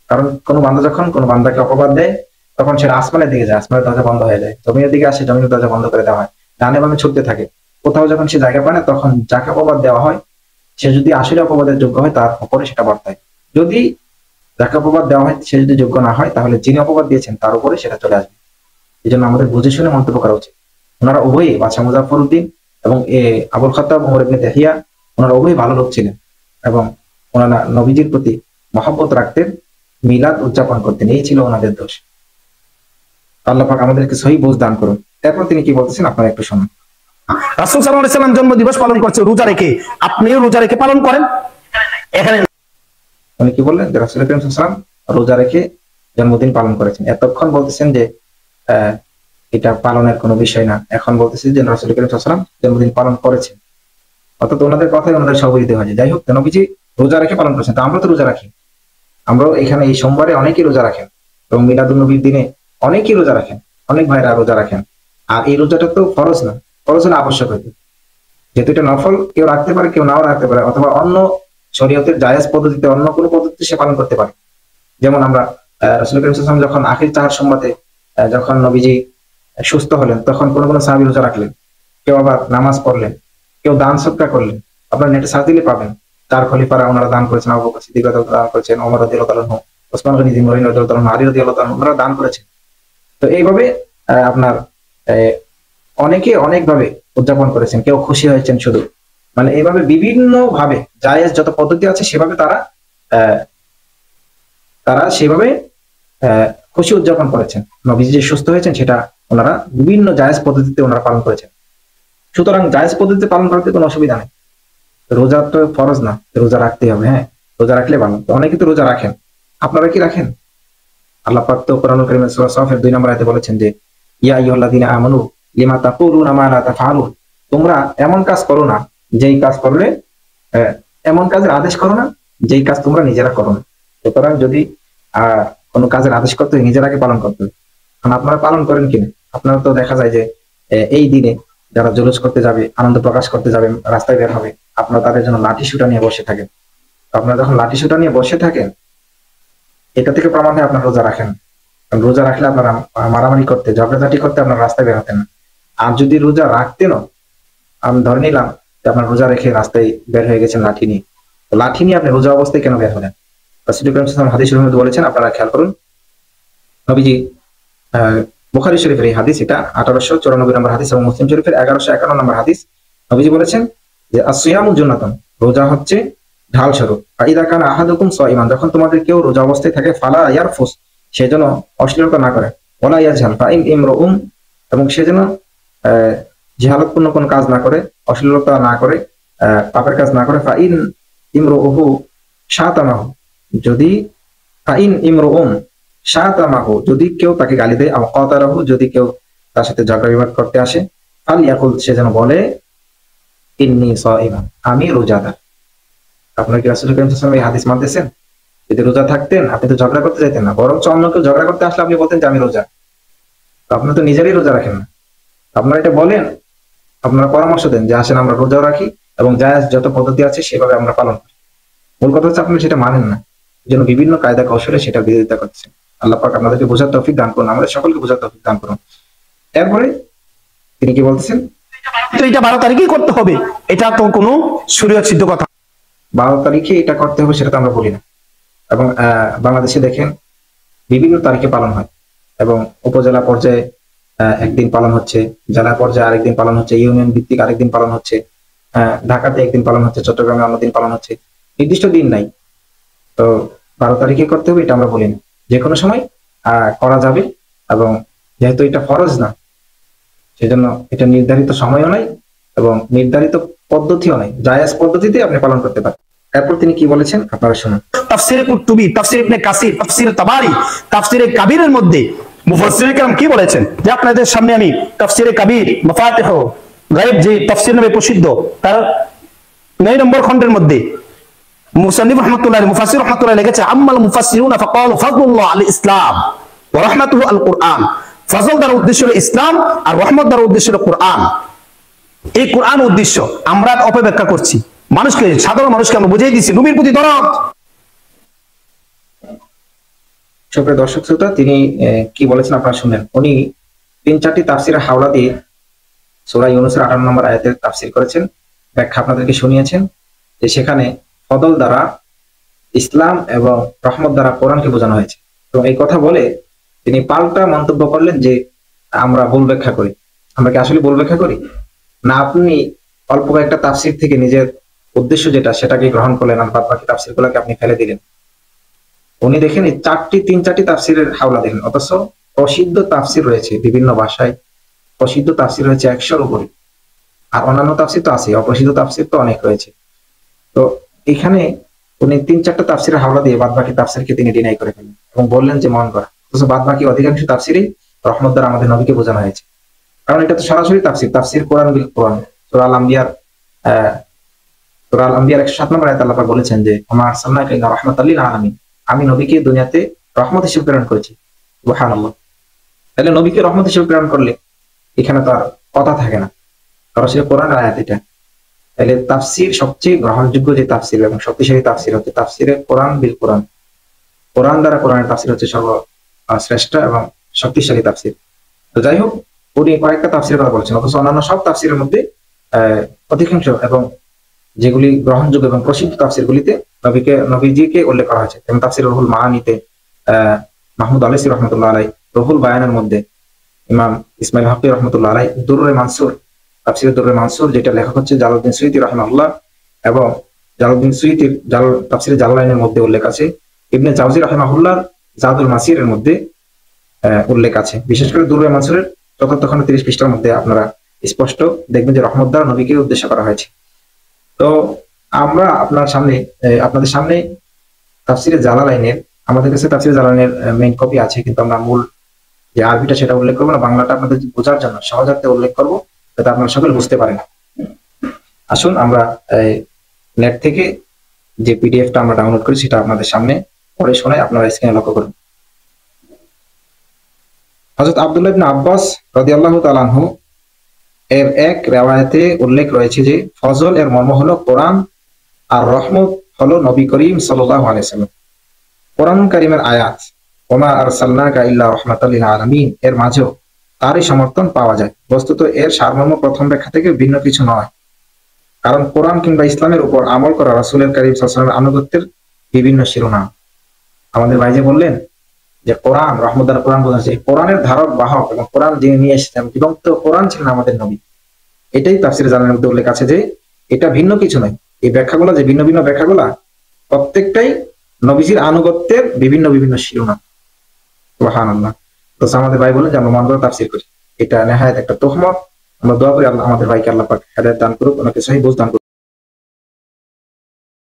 কারণ কোনো বান্দা যখন কোনো বান্দাকে অপবাদ দেয় তখন সেটা আসমানের দিকে যায়, আসমানের দরজা বন্ধ হয়ে যায়, জমিনের দিকে আসে, জমিনের দরজা বন্ধ করে দেওয়া হয়, ডানে বামে ছুটতে থাকে। কোথাও যখন সে জায়গা পায় না, তখন যাকে অপবাদ দেওয়া হয় সে যদি আসলে অপবাদের যোগ্য হয় তার উপরে সেটা বর্তায়। যদি যাকে অপবাদ দেওয়া হয় সে যদি যোগ্য না হয়, তাহলে যিনি অপবাদ দিয়েছেন তার উপরে সেটা চলে আসবে। এই জন্য আমাদের বুঝে শুনে মন্তব্য করা উচিত। ওনারা উভয়ই, বাদশাহ মুজাফফরউদ্দিন এবং আবুল খাত্তাব ওমর ইবনে তাহিয়া, ওনারা উভয়ই ভালো লোক ছিলেন এবং ওনারা নবীজির প্রতি মহব্বত রাখতেন, মিলাদ উদযাপন করতেন, এই ছিল ওনাদের দোষ। আল্লাহ পাক আমাদেরকে সহি বুঝ দান করুন। এরপর তিনি কি বলতেছেন আপনারা একটু শুনুন। রাসূল সাল্লাল্লাহু আলাইহি সাল্লাম জন্ম দিবস পালন করছে রোজা রেখে, আপনিও রোজা রেখে পালন করেন। এখানে উনি কি বললেন যে রাসূল করিম সাল্লাল্লাহু আলাইহি ওয়াসাল্লাম রোজা রেখে জন্মদিন পালন করেছেন। এতক্ষণ বলতেছেন যে এটা পালনের কোনো বিষয় না, এখন বলতেছেন যে রাসূল করিম সাল্লাল্লাহু আলাইহি ওয়াসাল্লাম জন্মদিন পালন করেছেন। অর্থাৎ ওনাদের কথাই ওনাদের সব দিতে হয়। যাই হোক, নবীজি রোজা রেখে পালন করেছেন, তো আমরা তো রোজা রাখি। আমরাও এখানে এই সোমবারে অনেকেই রোজা রাখেন এবং মিলাদুন নবীর দিনে অনেকেই রোজা রাখেন, অনেক ভাইরা রোজা রাখেন। আর এই রোজাটা তো ফরজ না, ফরজ হলে আবশ্যক হইতে, যেহেতু এটা নফল, কেউ রাখতে পারে কেউ নাও রাখতে পারে, অথবা অন্য শরীয়তের জায়েজ পদ্ধতিতে অন্য কোনো পদ্ধতিতে সে পালন করতে পারে। যেমন আমরা রাসূল করিম সাল্লাল্লাহু আলাইহি ওয়াসাল্লাম যখন আখির চার সোমবারে যখন নবীজি সুস্থ হলেন, তখন কোনো কোনো সাহাবী রোজা রাখলেন, কেউ আবার নামাজ পড়লেন, কেউ দান সদকা করলেন। আপনার নেটে সার্চ দিলে পাবেন, চার খলিফারা ওনারা দান করেছেন, আবু বকর সিদ্দিক রাদিয়াল্লাহু দান করেছেন, ওমর রাদিয়াল্লাহু আনহু, ওসমান গনি জিমরিন রাদিয়াল্লাহু আনহু, আলী রাদিয়াল্লাহু আনহু, ওনারা দান করেছেন। তো এইভাবে আপনার অনেকে অনেকভাবে উদযাপন করেছেন, কেউ খুশি হয়েছেন শুধু, মানে এইভাবে বিভিন্ন ভাবে জায়েজ যত পদ্ধতি আছে সেভাবে তারা সেভাবে খুশি উদযাপন করেছেন। নবীজি যে সুস্থ হয়েছেন সেটা ওনারা বিভিন্ন জায়েজ পদ্ধতিতে ওনারা পালন করেছেন। সুতরাং জায়েজ পদ্ধতিতে পালন করতে কোনো অসুবিধা নেই। রোজা তো ফরজ না, রোজা রাখতেই হবে। হ্যাঁ, রোজা রাখলে ভালো। অনেকে তো রোজা রাখেন, আপনারা কি রাখেন? আল্লাহ পাক তো কোরআনুল কারীমে সূরা সাফের 2 নম্বর আয়াতে বলেছেন যে ইয়া আইয়ুহাল্লাযীনা আমানু লিমা তাকুলুনা মা লা তাফআলুন, তোমরা এমন কাজ করো না যেই কাজ করলে, এমন কাজের আদেশ করো না যেই কাজ তোমরা নিজেরা করো না। সুতরাং যদি কোনো কাজের আদেশ করতে হয় নিজের আগে পালন করতে হবে। কারণ আপনারা পালন করেন কিনা? আপনারা তো দেখা যায় যে এই দিনে যারা জুলুস করতে যাবে, আনন্দ প্রকাশ করতে যাবে, রাস্তায় বের হবে, আপনারা তাদের জন্য লাঠি সুটা নিয়ে বসে থাকেন। আপনারা যখন লাঠি সুটা নিয়ে বসে থাকেন, এটা থেকে প্রমাণ হয় আপনার রোজা রাখেন। কারণ রোজা রাখলে আপনারা মারামারি করতে, ঝগড়াঝাটি করতে আপনার রাস্তায় বের হতেন না। আর যদি রোজা রাখতেনও, আমি ধরে নিলাম যে আপনার রোজা রেখে রাস্তায় বের হয়ে গেছেন লাঠি নিয়ে, তো লাঠি নিয়ে আপনি রোজা অবস্থায় কেন বের হলেন? রাসূল করিম সাল্লাল্লাহু আলাইহি ওয়াসাল্লাম হাদিসের মধ্যে বলেছেন, আপনারা খেয়াল করুন, নবীজি বুখারী শরীফের এই হাদিস, এটা 1894 নম্বর হাদিস এবং মুসলিম শরীফের 1151 নম্বর হাদিস। নবীজি বলেছেন যে আসিয়ামু জুন্নাতুন, রোজা হচ্ছে ঢাল স্বরূপ। ফাইদা কানা আহাদুকুম সাইমান, যখন তোমাদের কেউ রোজা অবস্থায় থাকে, ফালা ইয়ারফুস, সে যেন অশ্লীলতা না করে, ওয়ালা ইয়াজহাল ফাইন ইমরুম, এবং সে যেন জিহালতপূর্ণ কোন কাজ না করে, অশ্লীলতা না করে, পাপের কাজ না করে। ফাইন ইমরুহু শাতামাহু, যদি ফাইন ইমরুম শাতামাহু, যদি কেউ তাকে গালি দেয়, আও কাতারাহু, যদি কেউ তার সাথে ঝগড়া বিবাদ করতে আসে, ফাল ইয়াকুল, সে যেন বলে ইন্নী সাইম, আমি রোজাদার। আপনার কি রাসূল করিম সাল্লাল্লাহু আলাইহি ওয়াসাল্লাম এই হাদিস মানতেছেন? যদি রোজা থাকতেন আপনি তো ঝগড়া করতে চাইতেন না, বরং অন্য কেউ ঝগড়া করতে আসলে আপনি বলতেন যে আমি রোজা। তো আপনি তো নিজেরই রোজা রাখেন না। আপনারা এটা বলেন, আপনারা পরামর্শ দেন যে আসেন আমরা রোজা রাখি এবং জায়েজ যত পদ্ধতি আছে সেভাবে আমরা পালন করি। মূল কথা হচ্ছে আপনি সেটা মানেন না, এই জন্য বিভিন্ন কায়দা কৌশলে সেটা বিরোধিতা করছেন। আল্লাহ পাক আপনাদেরকে বোঝার তৌফিক দান করুন, আমাদের সকলকে বোঝার তৌফিক দান করুন। এরপরে তিনি কি বলতেছেন, তো এটা 12 তারিখেই করতে হবে, এটা তো কোনো শরীয়ত সিদ্ধ কথা। 12 তারিখে এটা করতে হবে সেটা তো আমরা বলি না। এবং বাংলাদেশে দেখেন বিভিন্ন তারিখে পালন হয় এবং উপজেলা পর্যায়ে একদিন পালন হচ্ছে, জেলা পর্যায়ে আরেকদিন পালন হচ্ছে, ইউনিয়ন ভিত্তিক আরেকদিন পালন হচ্ছে, ঢাকাতে একদিন পালন হচ্ছে, চট্টগ্রামে অন্যদিন পালন হচ্ছে, নির্দিষ্ট দিন নাই। তো 12 তারিখে করতে হবে এটা আমরা বলি না, যে কোনো সময় করা যাবে। এবং যেহেতু এটা ফরজ না, সেজন্য এটা নির্ধারিত সময়ও নাই এবং নির্ধারিত পদ্ধতিও নাই, জায়েজ পদ্ধতিতে আপনি পালন করতে পারেন। এরপর তিনি কি বলেছেন আপনারা শুনুন। তাফসীরে কুরতুবী, তাফসীর ইবনে কাসির, তাফসীর তাবারি, তাফসীরে কাবীরের মধ্যে মুফাসসিরিন কেরাম কি বলেছেন, যে আপনাদের সামনে আমি তাফসীরে কাবীর, মাফাতিহ গায়ব যে তাফসীর নামে প্রসিদ্ধ, তার 9 নম্বর খণ্ডের মধ্যে মুসান্নিফ রাহমাতুল্লাহ আলাইহি, মুফাসসির রাহমাতুল্লাহ আলাইহি লিখেছে, আম্মাল মুফাসসিরুনা ফাকালু ফাদলুল্লাহ আল ইসলাম ওয়া রাহমাতুহু আল কুরআন। ফজল দ্বারা উদ্দেশ্য হলো ইসলাম আর রহমত দ্বারা উদ্দেশ্য হলো কোরআন। এই কোরআন উদ্দেশ্য, আমরা অপব্যাখ্যা করছি, মানুষকে, সাধারণ মানুষকে আমরা বুঝিয়ে দিচ্ছি নবীর প্রতি দরদ। সুপ্রিয় দর্শক শ্রোতা, তিনি কি বলেছেন আপনারা শুনলেন। উনি 3-4টি তাফসিরের হাওলা দিয়ে সূরা ইউনূসের 58 নম্বর আয়াতের তাফসির করেছেন, ব্যাখ্যা আপনাদেরকে শুনিয়েছেন, যে সেখানে ফদল দ্বারা ইসলাম এবং রহমত দ্বারা কোরআনকে বোঝানো হয়েছে। তো এই কথা বলে তিনি পাল্টা মন্তব্য করলেন যে আমরা ভুল ব্যাখ্যা করি। আমরা কি আসলে ভুল ব্যাখ্যা করি না? আপনি অল্প কয়েকটা তাফসির থেকে নিজের উদ্দেশ্য যেটা সেটাকে গ্রহণ করলেন আর বাদ বাকি তাফসির গুলাকে আপনি ফেলে দিলেন। উনি দেখেন এই 3-4টি তাফসিরের হাওলা দেখেন, অথচ প্রসিদ্ধ তাফসির রয়েছে বিভিন্ন ভাষায়, প্রসিদ্ধ তাফসির রয়েছে 100-র উপরে, আর অন্যান্য তাফসির তো আছে, অপ্রসিদ্ধ তাফসির তো অনেক রয়েছে। তো এখানে উনি 3-4টা তাফসিরের হাওলা দিয়ে বাদ বাকি তাফসিরকে তিনি ডিনাই করে ফেলেন এবং বললেন যে মন করা, অথচ বাদ বাকি অধিকাংশ তাফসিরই রহমত দ্বারা আমাদের নবীকে বোঝানো হয়েছে। কারণ এটা তো সরাসরি তাফসির, তাফসির কোরআন বিল কোরআন। সূরা আল আম্বিয়ার 107 নম্বর আয়াতে আল্লাহ পাক বলেছেন যে ওমা আরসালনাকা ইল্লা রাহমাতাল লিল আলামিন, আমি নবীকে দুনিয়াতে রহমত হিসেবে প্রেরণ করেছি। সুবহানাল্লাহ। তাহলে নবীকে রহমত হিসেবে প্রেরণ করলে এখানে তো আর কথা থাকে না, সরাসরি কোরআন আয়াত এটা। তাহলে তাফসির সবচেয়ে গ্রহণযোগ্য যে তাফসির এবং শক্তিশালী তাফসির হচ্ছে তাফসিরে কোরআন বিল কোরআন। কোরআন দ্বারা কোরআনের তাফসির হচ্ছে সর্বশ্রেষ্ঠ এবং শক্তিশালী তাফসির। তো যাই হোক, উনি কয়েকটা তাফসিরের কথা বলছেন, অথচ অন্যান্য সব তাফসিরের মধ্যে অধিকাংশ এবং যেগুলি গ্রহণযোগ্য এবং প্রসিদ্ধ তাফসিরগুলিতে নবীজিকে উল্লেখ করা হয়েছে। যেমন তাফসির রুহুল মাআনিতে মাহমুদ আলাইসি রহমতুল্লাহ আলাই, রুহুল বায়ানের মধ্যে ইমাম ইসমাইল হকি রহমতুল্লাহ আলাই, দুররে মানসুর, তাফসির দুররে মানসুর যেটা লেখক হচ্ছে জালালউদ্দিন সুয়ুতী রাহিমাহুল্লাহ, এবং জালালউদ্দিন সুয়ুতীর তাফসির জালালাইনের মধ্যে উল্লেখ আছে। ইবনে জাওজি রাহিমাহুল্লাহর জাদুল মাসিরের মধ্যে উল্লেখ আছে। বিশেষ করে দুররে মানসুরের ৪র্থ খণ্ড ৩০ পৃষ্ঠার মধ্যে আপনারা স্পষ্ট দেখবেন যে রহমত দ্বারা নবীকে উদ্দেশ্য করা হয়েছে। তো আমরা আপনাদের সামনে তাফসিরে জালালাইনের, আমাদের কাছে তাফসিরে জালালাইনের মেইন কপি আছে, কিন্তু আমরা মূল যে আরবিটা সেটা উল্লেখ করবো না, বাংলাটা আপনাদের বোঝার জন্য সহজার্থে উল্লেখ করবো, যাতে আপনারা সকলে বুঝতে পারেন। আসুন আমরা নেট থেকে যে পিডিএফটা আমরা ডাউনলোড করি সেটা আপনাদের সামনে পড়ে শোনাই, আপনারা স্ক্রিনে লক্ষ্য করুন। হযরত আব্দুল্লাহ ইবনে আব্বাস রাদিয়াল্লাহু তাআলা আনহু এর এক রিওয়ায়াতে উল্লেখ রয়েছে যে ফজল এর মর্ম হলো কোরআন আর রহমত হলো নবী করিম সাল্লাল্লাহু আলাইহি ওয়াসাল্লাম। কোরআন কারীমের আয়াত ওমা আরসালনাকা ইল্লা রাহমাতাল লিল আলামিন এর মাঝেও তারই সমর্থন পাওয়া যায়। বস্তুত এর সারমর্ম প্রথম ব্যাখ্যা থেকে ভিন্ন কিছু নয়, কারণ কোরআন কিংবা ইসলামের উপর আমল করা রাসূলের কারীম সাল্লাল্লাহু আলাইহি ওয়াসাল্লামের আনুগত্যের বিভিন্ন শিরোনাম। আমাদের ভাই যে বললেন যে কোরআন রহমত দ্বারা কোরআন বোঝাচ্ছে, কোরআনের ধারক বাহক এবং কোরআন যিনি নিয়ে এসেছেন এবং তো কোরআন ছিলেন আমাদের নবী, এটাই তাফসিরে জালালাইনের মধ্যে উল্লেখ আছে যে এটা ভিন্ন কিছু নয়। এই ব্যাখ্যাগুলো যে ভিন্ন ভিন্ন ব্যাখ্যাগুলা প্রত্যেকটাই নবীজির আনুগত্যের বিভিন্ন বিভিন্ন শিরোনাম। সুবহানাল্লাহ। তো আমাদের ভাই বলেন যে আমরা মন করে তাফসির করি, এটা নেহায়েত একটা তোহমত। আমরা দোয়া করি আল্লাহ আমাদের ভাইকে আল্লাহ পাক হেদায়েত দান করুক, ওনাকে সহিহ বুঝ দান করুক।